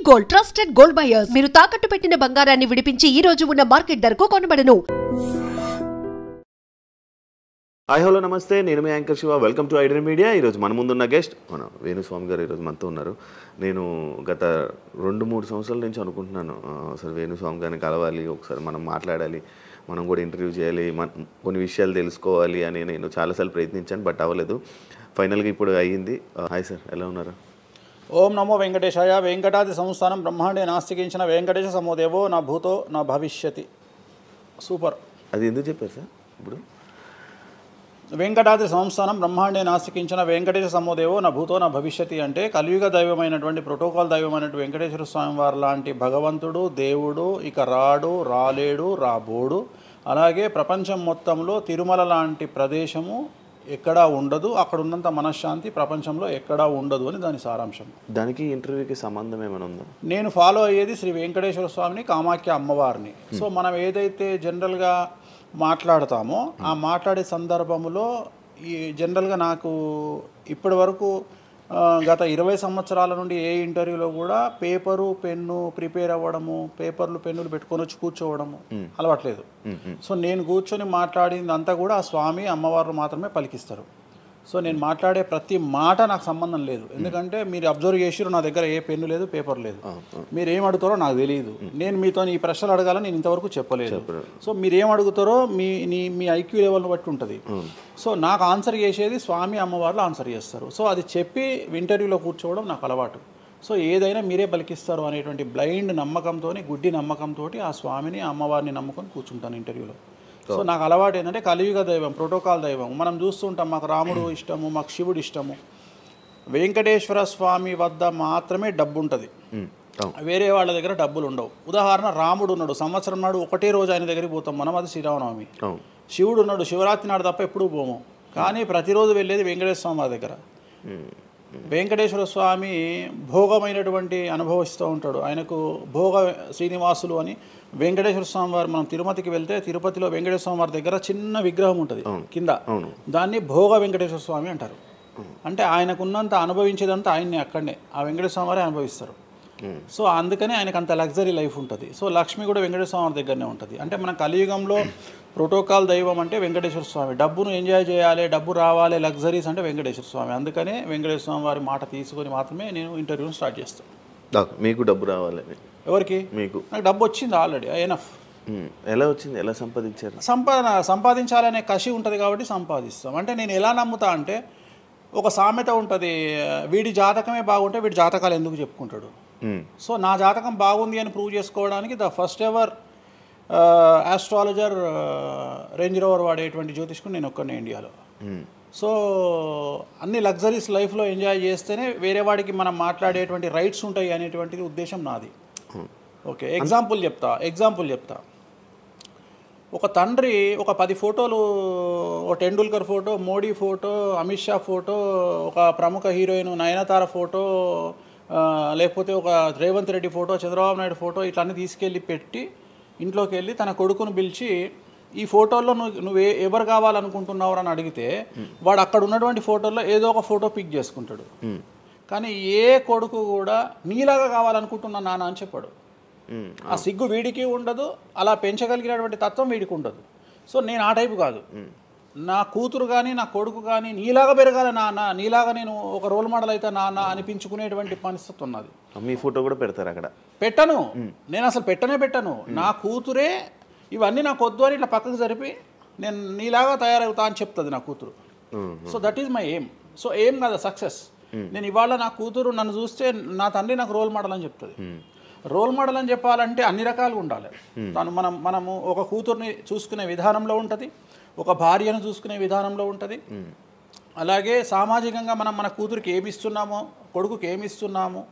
Gold trusted gold buyers మీరు తాకట్టు పెట్టిన బంగారాన్ని విడిపించి ఈ రోజు ఉన్న మార్కెట్ ధరకు కొనబడను. హాయ్ హలో నమస్తే, నేను మీ anchor Shiva. Welcome to iDream media. ఈరోజు మన ముందున్న గెస్ట్ మన వేణుస్వామి గారు ఈరోజు మనతో ఉన్నారు. నేను గత 2-3 సంవత్సరాల నుంచి అనుకుంటున్నాను అసలు వేణుస్వామి గారిని కలవాలి, ఒకసారి మనం మాట్లాడాలి, మనం కూడా ఇంటర్వ్యూ చేయాలి, కొన్ని విషయాలు తెలుసుకోవాలి అని నేను చాలాసార్లు ప్రయత్నించాను, బట్ అవ్వలేదు. ఫైనల్గా ఇప్పుడు అయ్యింది. హాయ్ సార్, ఎలా ఉన్నారు? ఓం నమో వెంకటేశాయ. వెంకటాది సంస్థానం బ్రహ్మాండే నాస్తికించిన వెంకటేశ సమోదేవో నా భూతో నా భవిష్యతి. సూపర్. అది ఎందుకు చెప్పారు సార్? ఇప్పుడు వెంకటాది సంస్థానం బ్రహ్మాండే నాస్తికించిన వెంకటేశ సమోదేవో నా భూతో నా భవిష్యతి అంటే కలియుగ దైవమైనటువంటి ప్రోటోకాల్ దైవమైనటువంటి వెంకటేశ్వర స్వామి వారు లాంటి భగవంతుడు, దేవుడు ఇక రాడు, రాలేడు, రాబోడు. అలాగే ప్రపంచం మొత్తంలో తిరుమల లాంటి ప్రదేశము ఎక్కడా ఉండదు, అక్కడ ఉన్నంత మనశ్శాంతి ప్రపంచంలో ఎక్కడా ఉండదు అని దాని సారాంశం. దానికి ఇంటర్వ్యూకి సంబంధం ఏమైనా ఉందా? నేను ఫాలో అయ్యేది శ్రీ వెంకటేశ్వర స్వామిని, కామాఖ్య అమ్మవారిని. సో మనం ఏదైతే జనరల్గా మాట్లాడతామో ఆ మాట్లాడే సందర్భంలో ఈ జనరల్గా నాకు ఇప్పటి వరకు గత 20 సంవత్సరాల నుండి ఏ ఇంటర్వ్యూలో కూడా పేపరు పెన్ను ప్రిపేర్ అవ్వడము, పేపర్లు పెన్నులు పెట్టుకొని వచ్చి కూర్చోవడము అలవాట్లేదు. సో నేను కూర్చొని మాట్లాడింది అంతా కూడా ఆ స్వామి అమ్మవారు మాత్రమే పలికిస్తారు. సో నేను మాట్లాడే ప్రతి మాట నాకు సంబంధం లేదు, ఎందుకంటే మీరు అబ్జర్వ్ చేసిరు నా దగ్గర ఏ పెన్ను లేదు, పేపర్ లేదు. మీరు ఏం అడుగుతారో నాకు తెలియదు. నేను మీతో ఈ ప్రశ్నలు అడగాలని నేను ఇంతవరకు చెప్పలేదు. సో మీరు ఏం అడుగుతారో మీ ఐక్యూ లెవెల్ని బట్టి ఉంటుంది. సో నాకు ఆన్సర్ చేసేది స్వామి అమ్మవార్లు ఆన్సర్ చేస్తారు. సో అది చెప్పి ఇంటర్వ్యూలో కూర్చోవడం నాకు అలవాటు. సో ఏదైనా మీరే పలికిస్తారు అనేటువంటి బ్లైండ్ నమ్మకంతో, గుడ్డి నమ్మకంతో ఆ స్వామిని అమ్మవారిని నమ్ముకొని కూర్చుంటాను ఇంటర్వ్యూలో. సో నాకు అలవాటు ఏంటంటే కలియుగ దైవం, ప్రోటోకాల్ దైవం మనం చూస్తుంటాం. మాకు రాముడు ఇష్టము, మాకు శివుడు ఇష్టము. వెంకటేశ్వర స్వామి వద్ద మాత్రమే డబ్బు ఉంటుంది, వేరే వాళ్ళ దగ్గర డబ్బులు ఉండవు. ఉదాహరణ, రాముడు ఉన్నాడు, సంవత్సరం నాడు ఒకటే రోజు ఆయన దగ్గరికి పోతాం మనం, అది శ్రీరామనవమి. శివుడు ఉన్నాడు, శివరాత్రి నాడు తప్ప ఎప్పుడూ పోము, కానీ ప్రతిరోజు వెళ్ళేది వెంకటేశ్వర స్వామి వారి దగ్గర. వెంకటేశ్వర స్వామి భోగమైనటువంటి అనుభవిస్తూ ఉంటాడు. ఆయనకు భోగ శ్రీనివాసులు అని వెంకటేశ్వర స్వామి వారు, మనం తిరుపతికి వెళ్తే తిరుపతిలో వెంకటేశ్వర స్వామి వారి దగ్గర చిన్న విగ్రహం ఉంటుంది కింద, దాన్ని భోగ వెంకటేశ్వర స్వామి అంటారు. అంటే ఆయనకున్నంత అనుభవించేదంతా ఆయన్ని అక్కడనే ఆ వెంకటేశ్వర స్వామి వారే అనుభవిస్తారు. సో అందుకనే ఆయనకు అంత లగ్జరీ లైఫ్ ఉంటుంది. సో లక్ష్మి కూడా వెంకటేశ్వర స్వామి వారి దగ్గరనే ఉంటుంది. అంటే మన కలియుగంలో ప్రోటోకాల్ దైవం అంటే వెంకటేశ్వర స్వామి. డబ్బును ఎంజాయ్ చేయాలి, డబ్బు రావాలి, లగ్జరీస్ అంటే వెంకటేశ్వర స్వామి. అందుకనే వెంకటేశ్వర స్వామి వారి మాట తీసుకొని మాత్రమే నేను ఇంటర్వ్యూని స్టార్ట్ చేస్తాను. మీకు డబ్బు రావాలి? ఎవరికి? మీకు. నాకు డబ్బు వచ్చింది ఆల్రెడీ, ఎనఫ్. ఎలా వచ్చింది? ఎలా సంపాదించారు? సంపాదించాలనే కసి ఉంటుంది కాబట్టి సంపాదిస్తాం. అంటే నేను ఎలా నమ్ముతా అంటే, ఒక సామెత ఉంటుంది, వీడి జాతకమే బాగుంటే వీడి జాతకాలు ఎందుకు చెప్పుకుంటాడు. సో నా జాతకం బాగుంది అని ప్రూవ్ చేసుకోవడానికి the first ever astrologer range rover వాడేటువంటి జ్యోతిష్కుడు నేను ఒక్కనే ఇండియాలో. సో అన్ని లగ్జరీస్ లైఫ్లో ఎంజాయ్ చేస్తేనే వేరే వాడికి మనం మాట్లాడేటువంటి రైట్స్ ఉంటాయి అనేటువంటిది ఉద్దేశం నాది. ఓకే, ఎగ్జాంపుల్ చెప్తా. ఒక తండ్రి ఒక 10 ఫోటోలు, ఒక Tendulkar photo, Modi photo, Amit Shah photo, ఒక ప్రముఖ హీరోయిన్ నయనతార ఫోటో, లేకపోతే ఒక రేవంత్ రెడ్డి ఫోటో, చంద్రబాబు నాయుడు ఫోటో, ఇట్లన్నీ తీసుకెళ్ళి పెట్టి ఇంట్లోకి వెళ్ళి తన కొడుకును పిలిచి, ఈ ఫోటోల్లో నువ్వు ఎవరు కావాలనుకుంటున్నావు అని అడిగితే వాడు అక్కడ ఉన్నటువంటి ఫోటోల్లో ఏదో ఒక ఫోటో పిక్ చేసుకుంటాడు. కానీ ఏ కొడుకు కూడా నీలాగా కావాలనుకుంటున్నా నాన్న అని చెప్పాడు. ఆ సిగ్గు వీడికి ఉండదు, అలా పెంచగలిగినటువంటి తత్వం వీడికి ఉండదు. సో నేను ఆ టైపు కాదు. నా కూతురు కానీ నా కొడుకు కానీ నీలాగా పెరగాలి నాన్న, నీలాగా నేను ఒక రోల్ మోడల్ అయితే నాన్న అనిపించుకునేటువంటి పరిస్థితి ఉన్నది. మీ ఫోటో కూడా పెడతారు అక్కడ? పెట్టను, నేను అసలు పెట్టను. నా కూతురే ఇవన్నీ నాకు వద్దు అని ఇట్లా పక్కకు జరిపి నేను నీలాగా తయారవుతా అని చెప్తుంది నా కూతురు. So that is my aim. So aim కదా సక్సెస్. నేను ఇవాళ నా కూతురు నన్ను చూస్తే నా తండ్రి నాకు రోల్ మోడల్ అని చెప్తుంది. రోల్ మోడల్ అని చెప్పాలంటే అన్ని రకాలుగా ఉండాలి. మనము ఒక కూతుర్ని చూసుకునే విధానంలో ఉంటుంది, ఒక భార్యను చూసుకునే విధానంలో ఉంటుంది. అలాగే సామాజికంగా మనం మన కూతురికి ఏమి ఇస్తున్నామో, కొడుకుకి ఏమి ఇస్తున్నాము,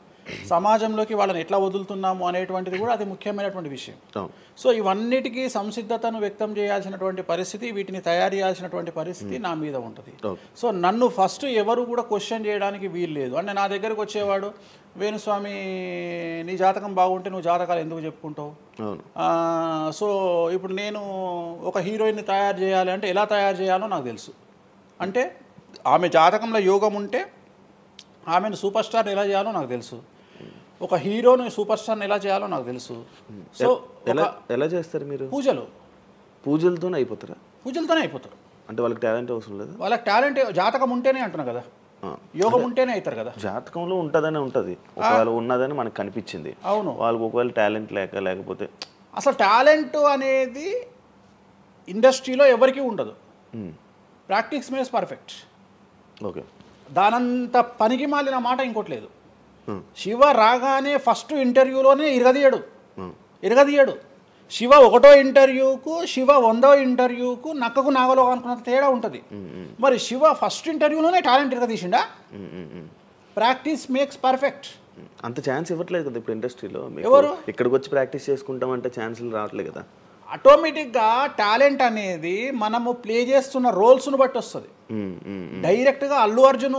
సమాజంలోకి వాళ్ళని ఎట్లా వదులుతున్నాము అనేటువంటిది కూడా అది ముఖ్యమైనటువంటి విషయం. సో ఇవన్నిటికీ సంసిద్ధతను వ్యక్తం చేయాల్సినటువంటి పరిస్థితి, వీటిని తయారు చేయాల్సినటువంటి పరిస్థితి నా మీద ఉంటుంది. సో నన్ను ఫస్ట్ ఎవరు కూడా క్వశ్చన్ చేయడానికి వీలు లేదు. అంటే నా దగ్గరకు వచ్చేవాడు, వేణుస్వామి నీ జాతకం బాగుంటే నువ్వు జాతకాలు ఎందుకు చెప్పుకుంటావు? సో ఇప్పుడు నేను ఒక హీరోయిన్ని తయారు చేయాలి అంటే ఎలా తయారు చేయాలో నాకు తెలుసు. అంటే ఆమె జాతకంలో యోగం ఉంటే ఆమెను సూపర్ స్టార్ ఎలా చేయాలో నాకు తెలుసు. ఒక హీరోని సూపర్ స్టార్ని ఎలా చేయాలో నాకు తెలుసు. సో ఎలా చేస్తారు మీరు? పూజలతోనే అయిపోతారా? పూజలతోనే అయిపోతారు. అంటే వాళ్ళకి టాలెంట్ అవసరం లేదు? వాళ్ళకి టాలెంట్ జాతకం ఉంటేనే అంటున్నా కదా, యోగం ఉంటేనే అవుతారు కదా. జాతకంలో ఉంటుందని ఉంటుంది, ఒకవేళ ఉన్నదని మనకు కనిపించింది. అవును, వాళ్ళకి ఒకవేళ టాలెంట్ లేకపోతే అసలు టాలెంట్ అనేది ఇండస్ట్రీలో ఎవరికీ ఉండదు. Practice makes perfect. ఓకే, దానంత పనికి మాలిన మాట ఇంకోటి లేదు. శివ రాగానే ఫస్ట్ ఇంటర్వ్యూలోనే ఇరగదీయడు. శివ 1వ ఇంటర్వ్యూకు, శివ 100వ ఇంటర్వ్యూకు నక్కకు నాగలో అనుకున్నంత తేడా ఉంటుంది. మరి శివ ఫస్ట్ ఇంటర్వ్యూలోనే టాలెంట్ ఇరగదీసిండా? Practice makes perfect. అంత ఛాన్స్ ఇవ్వట్లేదు కదా ఇప్పుడు ఇండస్ట్రీలో. ఎవరు ఇక్కడికి వచ్చి ప్రాక్టీస్ చేసుకుంటామంటే ఛాన్సులు రావట్లేదు కదా. ఆటోమేటిక్గా టాలెంట్ అనేది మనము ప్లే చేస్తున్న రోల్స్ను బట్టి వస్తుంది. డైరెక్ట్గా అల్లు అర్జున్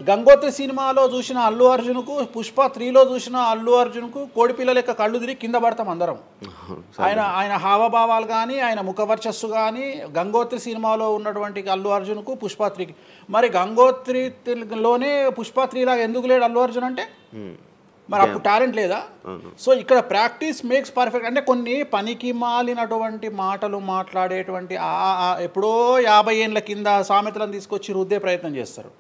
గంగోత్రి సినిమాలో చూసిన అల్లు అర్జున్కు, పుష్ప 3లో చూసిన అల్లు అర్జున్కు కోడిపిల్ల లెక్క కళ్ళు తిరిగి కింద పడతాం అందరం. ఆయన హావభావాలు కానీ, ఆయన ముఖవర్చస్సు కానీ, గంగోత్రి సినిమాలో ఉన్నటువంటి అల్లు అర్జున్కు, పుష్ప 3కి. మరి గంగోత్రిలోనే పుష్ప 3 లాగా ఎందుకు లేడు అల్లు అర్జున్ అంటే? మరి అప్పుడు టాలెంట్ లేదా? సో ఇక్కడ ప్రాక్టీస్ మేక్స్ పర్ఫెక్ట్. అంటే కొన్ని పనికి మాలినటువంటి మాటలు మాట్లాడేటువంటి ఎప్పుడో 50 ఏళ్ళ కింద సామెతలను తీసుకొచ్చి రుద్దే ప్రయత్నం చేస్తారు.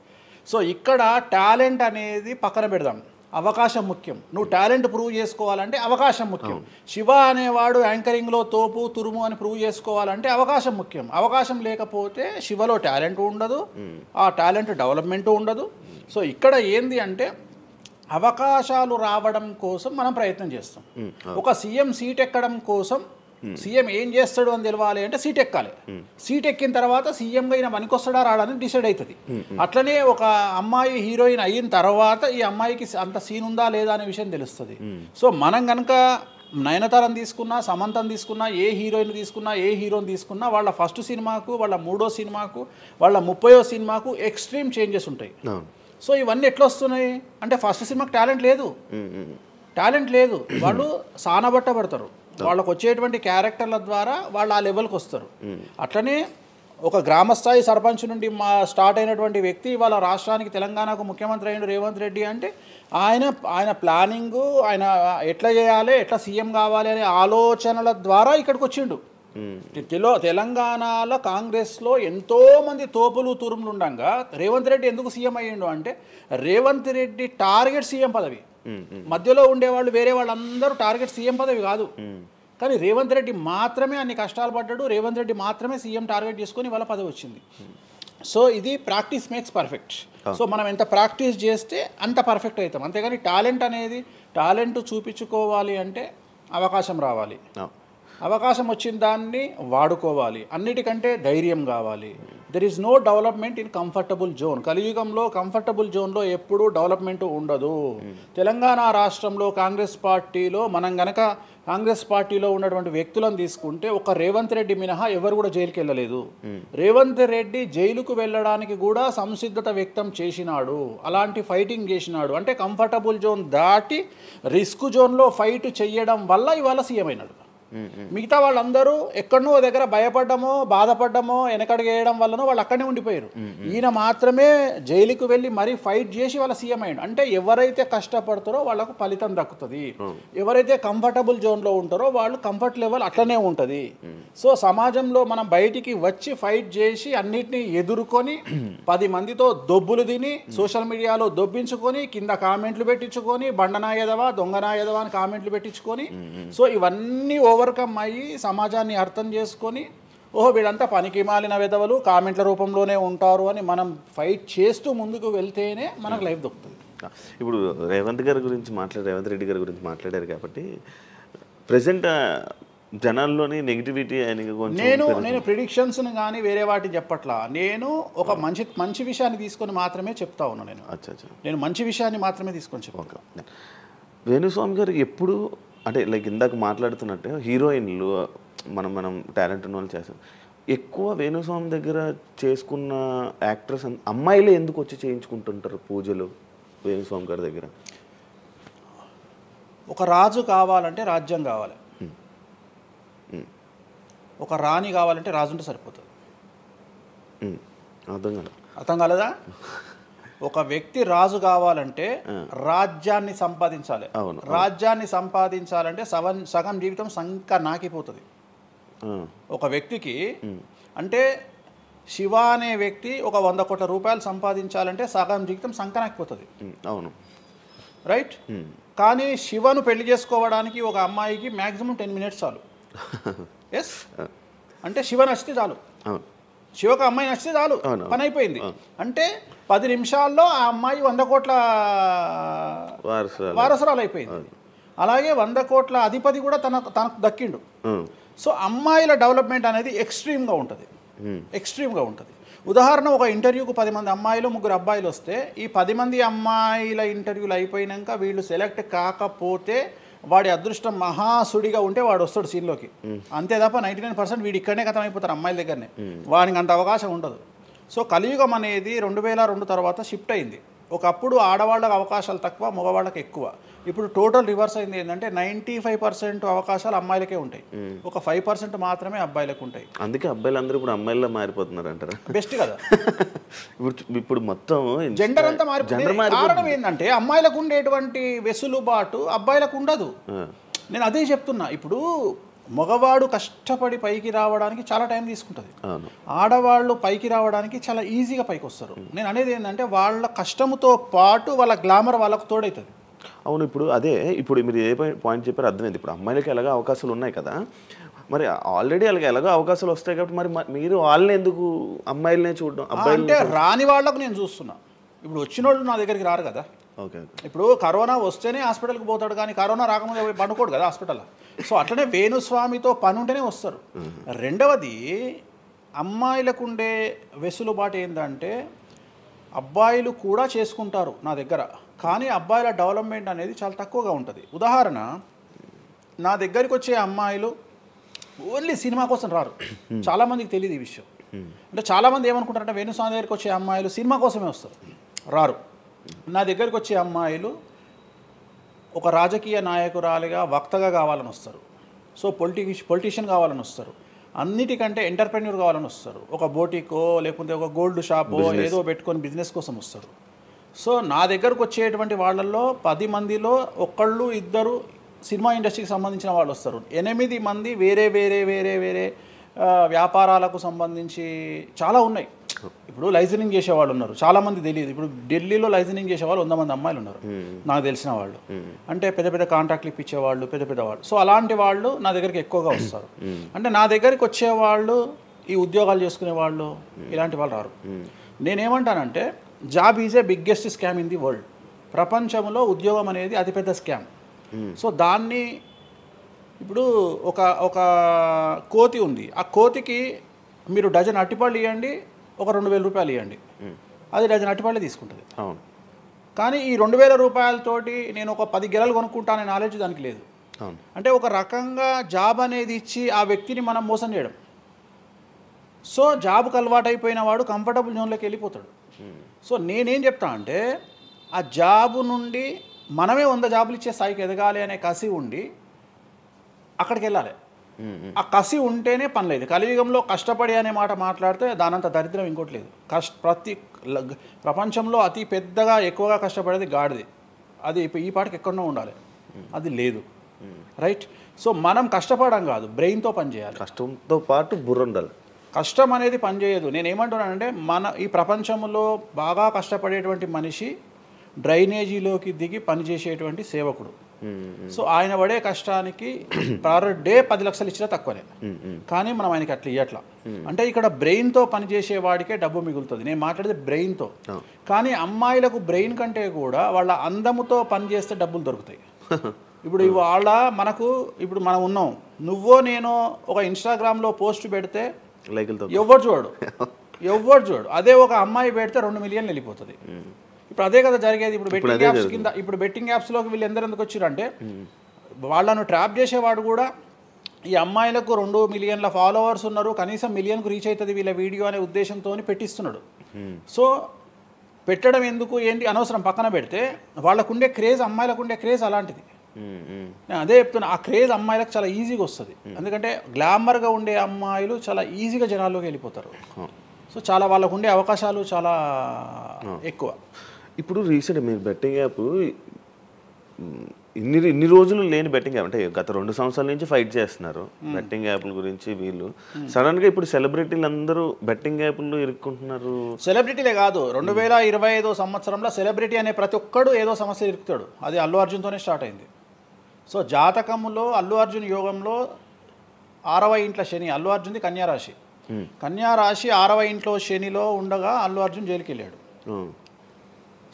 సో ఇక్కడ టాలెంట్ అనేది పక్కన పెడదాం, అవకాశం ముఖ్యం. నువ్వు టాలెంట్ ప్రూవ్ చేసుకోవాలంటే అవకాశం ముఖ్యం. శివ అనేవాడు యాంకరింగ్లో తోపు తురుము అని ప్రూవ్ చేసుకోవాలంటే అవకాశం ముఖ్యం. అవకాశం లేకపోతే శివలో టాలెంట్ ఉండదు, ఆ టాలెంట్ డెవలప్మెంట్ ఉండదు. సో ఇక్కడ ఏంది అంటే అవకాశాలు రావడం కోసం మనం ప్రయత్నం చేస్తాం. ఒక సీఎం సీట్ ఎక్కడం కోసం సీఎం ఏం చేస్తాడు అని తెలవాలి అంటే సీట్ ఎక్కాలి. సీట్ ఎక్కిన తర్వాత సీఎంగా ఈయన పనికొస్తాడా రాడని డిసైడ్ అవుతుంది. అట్లనే ఒక అమ్మాయి హీరోయిన్ అయిన తర్వాత ఈ అమ్మాయికి అంత సీన్ ఉందా లేదా అనే విషయం తెలుస్తుంది. సో మనం కనుక నయనతారని తీసుకున్నా, సమంతని తీసుకున్నా, ఏ హీరోయిన్ తీసుకున్నా, ఏ హీరోని తీసుకున్నా, వాళ్ళ ఫస్ట్ సినిమాకు, వాళ్ళ 3వ సినిమాకు, వాళ్ళ 30వ సినిమాకు ఎక్స్ట్రీమ్ చేంజెస్ ఉంటాయి. సో ఇవన్నీ ఎట్లా వస్తున్నాయి అంటే ఫస్ట్ సినిమాకి టాలెంట్ లేదు, వాళ్ళు సానబట్టబడతారు. వాళ్ళకు వచ్చేటువంటి క్యారెక్టర్ల ద్వారా వాళ్ళు ఆ లెవెల్కి వస్తారు. అట్లనే ఒక గ్రామస్థాయి సర్పంచ్ నుండి స్టార్ట్ అయినటువంటి వ్యక్తి వాళ్ళ రాష్ట్రానికి, తెలంగాణకు ముఖ్యమంత్రి అయిన రేవంత్ రెడ్డి అంటే ఆయన ప్లానింగు, ఆయన ఎట్లా చేయాలి, ఎట్లా సీఎం కావాలి అనే ఆలోచనల ద్వారా ఇక్కడికి వచ్చిండు. తెలంగాణలో కాంగ్రెస్లో ఎంతోమంది తోపులు తురుములు ఉండగా రేవంత్ రెడ్డి ఎందుకు సీఎం అయ్యిండు అంటే రేవంత్ రెడ్డి టార్గెట్ సీఎం పదవి. మధ్యలో ఉండేవాళ్ళు వేరే వాళ్ళందరూ టార్గెట్ సీఎం పదవి కాదు. కానీ రేవంత్ రెడ్డి మాత్రమే అన్ని కష్టాలు పడ్డాడు, రేవంత్ రెడ్డి మాత్రమే సీఎం టార్గెట్ చేసుకొని వాళ్ళ పదవి వచ్చింది. సో ఇది ప్రాక్టీస్ మేక్స్ పర్ఫెక్ట్. సో మనం ఎంత ప్రాక్టీస్ చేస్తే అంత పర్ఫెక్ట్ అవుతాం. అంతేగాని టాలెంట్ చూపించుకోవాలి అంటే అవకాశం రావాలి, అవకాశం వచ్చిన దాన్ని వాడుకోవాలి, అన్నిటికంటే ధైర్యం కావాలి. There is no development in comfortable zone. కలియుగంలో కంఫర్టబుల్ జోన్లో ఎప్పుడూ డెవలప్మెంట్ ఉండదు. తెలంగాణ రాష్ట్రంలో కాంగ్రెస్ పార్టీలో మనం గనక కాంగ్రెస్ పార్టీలో ఉన్నటువంటి వ్యక్తులను తీసుకుంటే ఒక రేవంత్ రెడ్డి మినహా ఎవరు కూడా జైలుకి వెళ్ళలేదు. రేవంత్ రెడ్డి జైలుకు వెళ్ళడానికి కూడా సంసిద్ధత వ్యక్తం చేసినాడు, అలాంటి ఫైటింగ్ చేసినాడు. అంటే కంఫర్టబుల్ జోన్ దాటి రిస్క్ జోన్లో ఫైట్ చేయడం వల్ల ఇవాళ సీఎం అయినాడు. మిగతా వాళ్ళందరూ ఎక్కడనో దగ్గర భయపడ్డమో, బాధపడ్డమో, వెనకడికి వేయడం వల్లనో వాళ్ళు అక్కడనే ఉండిపోయారు. ఈయన మాత్రమే జైలుకు వెళ్ళి మరీ ఫైట్ చేసి వాళ్ళ సీఎం అయ్యాడు. అంటే ఎవరైతే కష్టపడతారో వాళ్ళకు ఫలితం దక్కుతుంది, ఎవరైతే కంఫర్టబుల్ జోన్లో ఉంటారో వాళ్ళు కంఫర్ట్ లెవెల్ అట్లనే ఉంటుంది. సో సమాజంలో మనం బయటికి వచ్చి ఫైట్ చేసి అన్నిటినీ ఎదుర్కొని 10 మందితో దొబ్బులు తిని సోషల్ మీడియాలో దొబ్బించుకొని కింద కామెంట్లు పెట్టించుకొని బండనాయదవా దొంగనాయదవా అని కామెంట్లు పెట్టించుకొని సో ఇవన్నీ ఓవర్కమ్ అయ్యి సమాజాన్ని అర్థం చేసుకొని ఓహో వీళ్ళంతా పనికి మాలిన వెధవలు కామెంట్ల రూపంలోనే ఉంటారు అని మనం ఫైట్ చేస్తూ ముందుకు వెళ్తేనే మనకు లైఫ్ దొరుకుతుంది. ఇప్పుడు రేవంత్ రెడ్డి గారి గురించి మాట్లాడారు కాబట్టి ప్రజెంట్ జనాల్లోని నెగిటివిటీ నేను ప్రిడిక్షన్స్ని కానీ వేరే వాటి చెప్పట్లా. నేను ఒక మంచి విషయాన్ని తీసుకొని మాత్రమే చెప్తా ఉన్నాను. నేను మంచి విషయాన్ని మాత్రమే తీసుకొని చెప్పాను. వేణుస్వామి గారు ఎప్పుడు అంటే లైక్ ఇందాక మాట్లాడుతున్నట్టు హీరోయిన్లు మనం టాలెంట్ ఉన్న వాళ్ళు చేస్తాం. ఎక్కువ వేణుస్వామి దగ్గర చేసుకున్న యాక్టర్స్ అమ్మాయిలే ఎందుకు వచ్చి చేయించుకుంటుంటారు పూజలు వేణుస్వామి గారి దగ్గర? ఒక రాజు కావాలంటే రాజ్యం కావాలి, ఒక రాణి కావాలంటే రాజు ఉంటే సరిపోతుంది. అర్థం కాలేదా? ఒక వ్యక్తి రాజు కావాలంటే రాజ్యాన్ని సంపాదించాలి. రాజ్యాన్ని సంపాదించాలంటే సగం జీవితం సంక నాకిపోతుంది ఒక వ్యక్తికి. అంటే శివ అనే వ్యక్తి ఒక 100 కోట్ల రూపాయలు సంపాదించాలంటే సగం జీవితం సంక నాకిపోతుంది. అవును, రైట్. కానీ శివను పెళ్లి చేసుకోవడానికి ఒక అమ్మాయికి మ్యాక్సిమం 10 మినిట్స్ చాలు. ఎస్, అంటే శివ నచ్చితే చాలు, శివకు అమ్మాయి నచ్చితే చాలు, పని అయిపోయింది. అంటే 10 నిమిషాల్లో ఆ అమ్మాయి 100 కోట్ల వారసురాలు అయిపోయింది. అలాగే 100 కోట్ల అధిపతి కూడా తనకు దక్కిండు. సో అమ్మాయిల డెవలప్మెంట్ అనేది ఎక్స్ట్రీమ్గా ఉంటుంది, ఎక్స్ట్రీమ్గా ఉంటుంది. ఉదాహరణ, ఒక ఇంటర్వ్యూకు 10 మంది అమ్మాయిలు 3 అబ్బాయిలు వస్తే ఈ 10 మంది అమ్మాయిల ఇంటర్వ్యూలు అయిపోయినాక వీళ్ళు సెలెక్ట్ కాకపోతే వాడి అదృష్టం మహాసుడిగా ఉంటే వాడు వస్తాడు సీన్లోకి. అంతే తప్ప 99% వీడు ఇక్కడనే కథం అయిపోతారు అమ్మాయిల దగ్గరనే, వాడికి అంత అవకాశం ఉండదు. సో కలియుగం అనేది 2002 తర్వాత షిఫ్ట్ అయింది. ఒకప్పుడు ఆడవాళ్ళకి అవకాశాలు తక్కువ, మగవాళ్ళకి ఎక్కువ. ఇప్పుడు టోటల్ రివర్స్ అయింది. ఏంటంటే 95% అవకాశాలు అమ్మాయిలకే ఉంటాయి, ఒక 5% మాత్రమే అబ్బాయిలకు ఉంటాయి. అందుకే అబ్బాయిలు అందరూ ఇప్పుడు అమ్మాయిలా మారిపోతున్నారు అంటారా? బెస్ట్ కదా. ఇప్పుడు మొత్తం జెండర్ అంతా మారిపోయింది. కారణం ఏంటంటే అమ్మాయిలకు ఉండేటువంటి వెసులుబాటు అబ్బాయిలకు ఉండదు. నేను అదే చెప్తున్నా. ఇప్పుడు మగవాడు కష్టపడి పైకి రావడానికి చాలా టైం తీసుకుంటుంది, ఆడవాళ్ళు పైకి రావడానికి చాలా ఈజీగా పైకి వస్తారు. నేను అనేది ఏంటంటే వాళ్ళ కష్టముతో పాటు వాళ్ళ గ్లామర్ వాళ్ళకు తోడవుతుంది. అవును, ఇప్పుడు మీరు ఏ పాయింట్ చెప్పారు అర్థమైంది. ఇప్పుడు అమ్మాయిలకి ఎలాగో అవకాశాలు ఉన్నాయి కదా, మరి ఆల్రెడీ వాళ్ళకి ఎలాగో అవకాశాలు వస్తాయి కాబట్టి మరి మీరు వాళ్ళని ఎందుకు అమ్మాయిలనే చూడడం? అబ్బాయిలు అంటే రాని వాళ్ళకు నేను చూస్తున్నా. ఇప్పుడు వచ్చిన వాళ్ళు నా దగ్గరికి రారు కదా. ఓకే, ఇప్పుడు కరోనా వస్తేనే హాస్పిటల్కి పోతాడు, కానీ కరోనా రాకముందే పండుకోడు కదా హాస్పిటల్. సో అట్లనే వేణుస్వామితో పని ఉంటేనే వస్తారు. రెండవది, అమ్మాయిలకు ఉండే వెసులుబాటు ఏంటంటే అబ్బాయిలు కూడా చేసుకుంటారు నా దగ్గర, కానీ అబ్బాయిల డెవలప్మెంట్ అనేది చాలా తక్కువగా ఉంటుంది. ఉదాహరణ, నా దగ్గరికి వచ్చే అమ్మాయిలు ఓన్లీ సినిమా కోసం రారు. చాలామందికి తెలియదు ఈ విషయం. అంటే చాలామంది ఏమనుకుంటారంటే వేణుస్వామి దగ్గరికి వచ్చే అమ్మాయిలు సినిమా కోసమే వస్తారు, రారు. నా దగ్గరికి వచ్చే అమ్మాయిలు ఒక రాజకీయ నాయకురాలిగా వక్తగా కావాలని వస్తారు. సో పొలిటీషియన్ కావాలని వస్తారు. అన్నిటికంటే ఎంటర్ప్రెన్యూర్ కావాలని వస్తారు. ఒక బోటికో లేకపోతే ఒక గోల్డ్ షాపో ఏదో పెట్టుకొని బిజినెస్ కోసం వస్తారు. సో నా దగ్గరకు వచ్చేటువంటి వాళ్ళల్లో 10 మందిలో ఒకళ్ళు ఇద్దరు సినిమా ఇండస్ట్రీకి సంబంధించిన వాళ్ళు వస్తారు. 8 మంది వేరే వేరే వేరే వేరే వ్యాపారాలకు సంబంధించి చాలా ఉన్నాయి. ఇప్పుడు లైసెన్సింగ్ చేసేవాళ్ళు ఉన్నారు, చాలామంది తెలియదు. ఇప్పుడు ఢిల్లీలో లైసెన్సింగ్ చేసేవాళ్ళు 100 మంది అమ్మాయిలు ఉన్నారు నాకు తెలిసిన వాళ్ళు. అంటే పెద్ద పెద్ద కాంట్రాక్ట్లు ఇప్పించేవాళ్ళు, పెద్ద పెద్ద వాళ్ళు. సో అలాంటి వాళ్ళు నా దగ్గరికి ఎక్కువగా వస్తారు. అంటే నా దగ్గరికి వచ్చేవాళ్ళు ఈ ఉద్యోగాలు చేసుకునే వాళ్ళు, ఇలాంటి వాళ్ళు రారు. నేనేమంటానంటే job is a biggest scam in the world. ప్రపంచంలో ఉద్యోగం అనేది అతిపెద్ద స్కామ్. సో దాన్ని ఇప్పుడు ఒక కోతి ఉంది, ఆ కోతికి మీరు డజన్ అట్టిపళ్ళు ఇవ్వండి, ఒక 2000 రూపాయలు ఇవ్వండి, అది డజన్ అట్టిపళ్ళే తీసుకుంటుంది. కానీ ఈ 2000 రూపాయలతోటి నేను ఒక 10 గెలలు కొనుక్కుంటానే నాలెడ్జ్ దానికి లేదు. అంటే ఒక రకంగా జాబ్ అనేది ఇచ్చి ఆ వ్యక్తిని మనం మోసం చేయడం. సో జాబ్కి అలవాటు అయిపోయిన వాడు కంఫర్టబుల్ జోన్లోకి వెళ్ళిపోతాడు. సో నేనేం చెప్తా అంటే ఆ జాబు నుండి మనమే 100 జాబులు ఇచ్చే స్థాయికి ఎదగాలి అనే కసి ఉండి అక్కడికి వెళ్ళాలి. ఆ కసి ఉంటేనే పని లేదు. కలియుగంలో కష్టపడి అనే మాట మాట్లాడితే దానంత దరిద్రం ఇంకోటి లేదు. ప్రపంచంలో అతి పెద్దగా ఎక్కువగా కష్టపడేది గాడిది. అది ఈ పాటికి ఎక్కడో ఉండాలి, అది లేదు. రైట్. సో మనం కష్టపడడం కాదు, బ్రెయిన్తో పని చేయాలి. కష్టంతో పాటు బుర్ర ఉండాలి. కష్టం అనేది పనిచేయదు. నేను ఏమంటున్నానంటే ఈ ప్రపంచంలో బాగా కష్టపడేటువంటి మనిషి డ్రైనేజీలోకి దిగి పనిచేసేటువంటి సేవకుడు. సో ఆయన పడే కష్టానికి పర్ డే 10 లక్షలు ఇచ్చినా తక్కువనే, కానీ మనం ఆయనకి అట్లా ఇవ్వట్లా. అంటే ఇక్కడ బ్రెయిన్తో పనిచేసే వాడికే డబ్బు మిగులుతుంది. నేను మాట్లాడేది బ్రెయిన్తో. కానీ అమ్మాయిలకు బ్రెయిన్ కంటే కూడా వాళ్ళ అందముతో పనిచేస్తే డబ్బులు దొరుకుతాయి. ఇప్పుడు ఇప్పుడు మనం ఉన్నాం, నువ్వో నేను ఒక ఇన్స్టాగ్రామ్లో పోస్ట్ పెడితే ఎవరు చూడు. అదే ఒక అమ్మాయి పెడితే 2 మిలియన్లు వెళ్ళిపోతుంది. ఇప్పుడు అదే కదా జరిగేది. ఇప్పుడు బెట్టింగ్ యాప్స్లోకి వీళ్ళు ఎందుకు వచ్చారంటే వాళ్ళను ట్రాప్ చేసేవాడు కూడా ఈ అమ్మాయిలకు 2 మిలియన్ల ఫాలోవర్స్ ఉన్నారు, కనీసం మిలియన్కు రీచ్ అవుతుంది వీళ్ళ వీడియో అనే ఉద్దేశంతో పెట్టిస్తున్నాడు. సో పెట్టడం ఎందుకు ఏంటి అనవసరం, పక్కన పెడితే వాళ్ళకుండే క్రేజ్, అమ్మాయిలకు క్రేజ్ అలాంటిది. నేను అదే చెప్తున్నా, ఆ క్రేజ్ అమ్మాయిలకు చాలా ఈజీగా వస్తుంది. ఎందుకంటే గ్లామర్గా ఉండే అమ్మాయిలు చాలా ఈజీగా జనాల్లోకి వెళ్ళిపోతారు. సో చాలా వాళ్ళకు ఉండే అవకాశాలు చాలా ఎక్కువ. ఇప్పుడు రీసెంట్ మీరు బెట్టింగ్ యాప్ ఇన్ని రోజులు లేని బెట్టింగ్ యాప్ అంటే గత 2 సంవత్సరాల నుంచి ఫైట్ చేస్తున్నారు బెట్టింగ్ యాప్ల గురించి వీళ్ళు సడన్గా ఇప్పుడు సెలబ్రిటీలు అందరూ బెట్టింగ్ యాప్లు ఇరుక్కుంటున్నారు. సెలబ్రిటీలే కాదు, 2025 సంవత్సరంలో సెలబ్రిటీ అనే ప్రతి ఒక్కడు ఏదో సమస్య ఇరుకుతాడు. అది అల్లు అర్జున్తోనే స్టార్ట్ అయింది. సో జాతకంలో అల్లు అర్జున్ యోగంలో 6వ ఇంట్లో శని, అల్లు అర్జున్ది కన్యారాశి. కన్యారాశి 6వ ఇంట్లో శనిలో ఉండగా అల్లు అర్జున్ జైలుకి వెళ్ళాడు.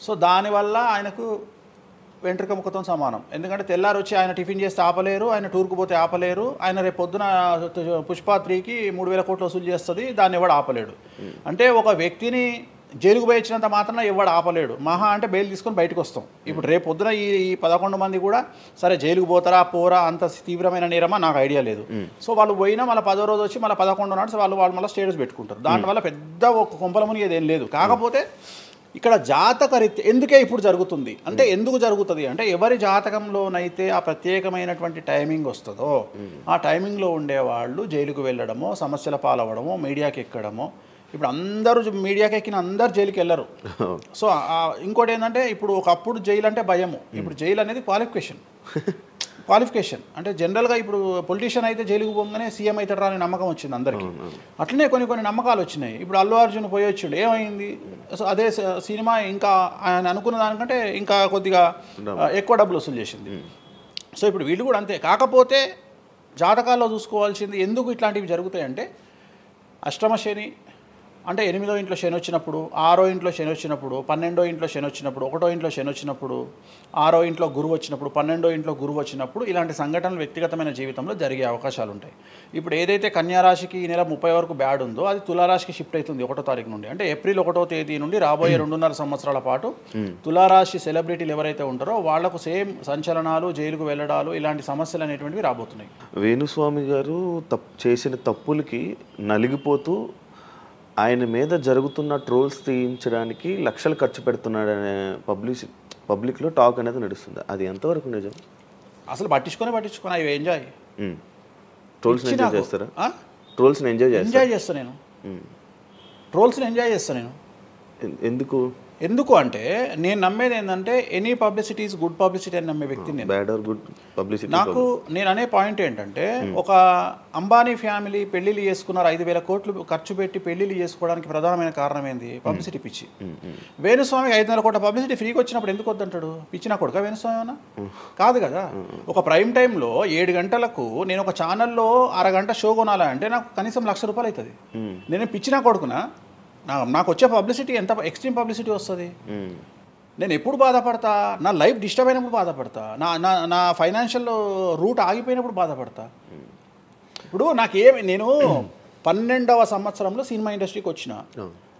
సో దానివల్ల ఆయనకు వెంట్రుక ముఖతో సమానం. ఎందుకంటే తెల్లారు వచ్చి ఆయన టిఫిన్ చేస్తే ఆపలేరు, ఆయన టూర్కు పోతే ఆపలేరు, ఆయన రేపు పొద్దున పుష్ప 3కి 3,000 కోట్లు వసూలు చేస్తుంది, దాన్ని ఎవడు ఆపలేడు. అంటే ఒక వ్యక్తిని జైలుకు పోయి ఇచ్చినంత మాత్రం ఎవడు ఆపలేడు. మహా అంటే బెయిల్ తీసుకొని బయటకు వస్తాం. ఇప్పుడు రేపు పొద్దున ఈ 11 మంది కూడా సరే జైలుకు పోతారా పోరా అంత తీవ్రమైన నేరమా నాకు ఐడియా లేదు. సో వాళ్ళు పోయినా మళ్ళీ 10వ రోజు వచ్చి మళ్ళీ 11 నాడు వాళ్ళు మళ్ళీ స్టేటస్ పెట్టుకుంటారు. దానివల్ల పెద్ద ఒక కొంపలముని ఏదేం లేదు. కాకపోతే ఇక్కడ జాతక రీత్యా ఎందుకే ఇప్పుడు జరుగుతుంది అంటే ఎందుకు జరుగుతుంది అంటే ఎవరి జాతకంలోనైతే ఆ ప్రత్యేకమైనటువంటి టైమింగ్ వస్తుందో ఆ టైమింగ్లో ఉండేవాళ్ళు జైలుకు వెళ్ళడమో సమస్యల పాలవడమో మీడియాకి ఎక్కడమో. ఇప్పుడు అందరూ మీడియాకి ఎక్కిన అందరు జైలుకి వెళ్ళరు. సో ఇంకోటి ఏంటంటే ఇప్పుడు ఒకప్పుడు జైలు అంటే భయము, ఇప్పుడు జైలు అనేది క్వాలిఫికేషన్ అంటే జనరల్గా ఇప్పుడు పొలిటీషియన్ అయితే జైలుకు పోగానే సీఎం అవుతాడు రాని నమ్మకం వచ్చింది అందరికీ. అట్లనే కొన్ని నమ్మకాలు వచ్చినాయి. ఇప్పుడు అల్లు అర్జున్ పోయి వచ్చాడు, ఏమైంది? సో అదే సినిమా ఇంకా ఆయన అనుకున్న దానికంటే ఇంకా కొద్దిగా ఎక్కువ డబ్బులు వసూలు చేసింది. సో ఇప్పుడు వీళ్ళు కూడా అంతే. కాకపోతే జాతకాల్లో చూసుకోవాల్సింది ఎందుకు ఇట్లాంటివి జరుగుతాయంటే అష్టమ శని అంటే 8వ ఇంట్లో శని వచ్చినప్పుడు, 6వ ఇంట్లో శని వచ్చినప్పుడు, 12వ ఇంట్లో శని వచ్చినప్పుడు, 1వ ఇంట్లో శని వచ్చినప్పుడు, 6వ ఇంట్లో గురువు వచ్చినప్పుడు, 12వ ఇంట్లో గురువు వచ్చినప్పుడు ఇలాంటి సంఘటనలు వ్యక్తిగతమైన జీవితంలో జరిగే అవకాశాలు ఉంటాయి. ఇప్పుడు ఏదైతే కన్యారాశికి ఈ నెల 30 వరకు బ్యాడ్ ఉందో అది తులారాశికి షిఫ్ట్ అవుతుంది 1వ తారీఖు నుండి. అంటే ఏప్రిల్ 1వ తేదీ నుండి రాబోయే 2.5 సంవత్సరాల పాటు తులారాశి సెలబ్రిటీలు ఎవరైతే ఉంటారో వాళ్లకు సేమ్ సంచలనాలు, జైలుకు వెళ్ళడాలు ఇలాంటి సమస్యలు అనేటువంటివి రాబోతున్నాయి. వేణుస్వామి గారు చేసిన తప్పులకి నలిగిపోతూ ఆయన మీద జరుగుతున్న ట్రోల్స్ తీయించడానికి లక్షలు ఖర్చు పెడుతున్నాడనే పబ్లిక్లో టాక్ అనేది నడుస్తుంది. అది ఎంతవరకు నిజం? అసలు పట్టించుకొని అవి ఎంజాయ్ ట్రోల్స్ని ఎంజాయ్ చేస్తారా? ట్రోల్స్ని ఎంజాయ్ చేస్తాను నేను. ట్రోల్స్ని ఎంజాయ్ చేస్తాను నేను. ఎందుకు అంటే నేను నమ్మేది ఏంటంటే any publicity is good publicity అని నమ్మే వ్యక్తిని నేను. బ్యాడ్ ఆర్ గుడ్ పబ్లిసిటీ నేను అనే పాయింట్ ఏంటంటే ఒక అంబానీ ఫ్యామిలీ పెళ్లిళ్ళు చేసుకున్నారు, 5,000 కోట్లు ఖర్చు పెట్టి పెళ్లిళ్ళు చేసుకోవడానికి ప్రధానమైన కారణం ఏంది? పబ్లిసిటీ పిచ్చి. వేణుస్వామికి 500 కోట్ల పబ్లిసిటీ ఫ్రీగా వచ్చినప్పుడు ఎందుకు వద్దంటాడు? పిచ్చిన కొడుక వేణుస్వామి అన్న కాదు కదా. ఒక ప్రైమ్ టైంలో 7 గంటలకు నేను ఒక ఛానల్లో అరగంట షో కొనాలంటే నాకు కనీసం ₹1,00,000 అవుతుంది. నేను పిచ్చిన కొడుకునా? నాకు వచ్చే పబ్లిసిటీ ఎంత ఎక్స్ట్రీమ్ పబ్లిసిటీ వస్తుంది. నేను ఎప్పుడు బాధపడతా? నా లైఫ్ డిస్టర్బ్ అయినప్పుడు బాధపడతా, నా ఫైనాన్షియల్ రూట్ ఆగిపోయినప్పుడు బాధపడతా. ఇప్పుడు నేను 12వ సంవత్సరంలో సినిమా ఇండస్ట్రీకి వచ్చిన.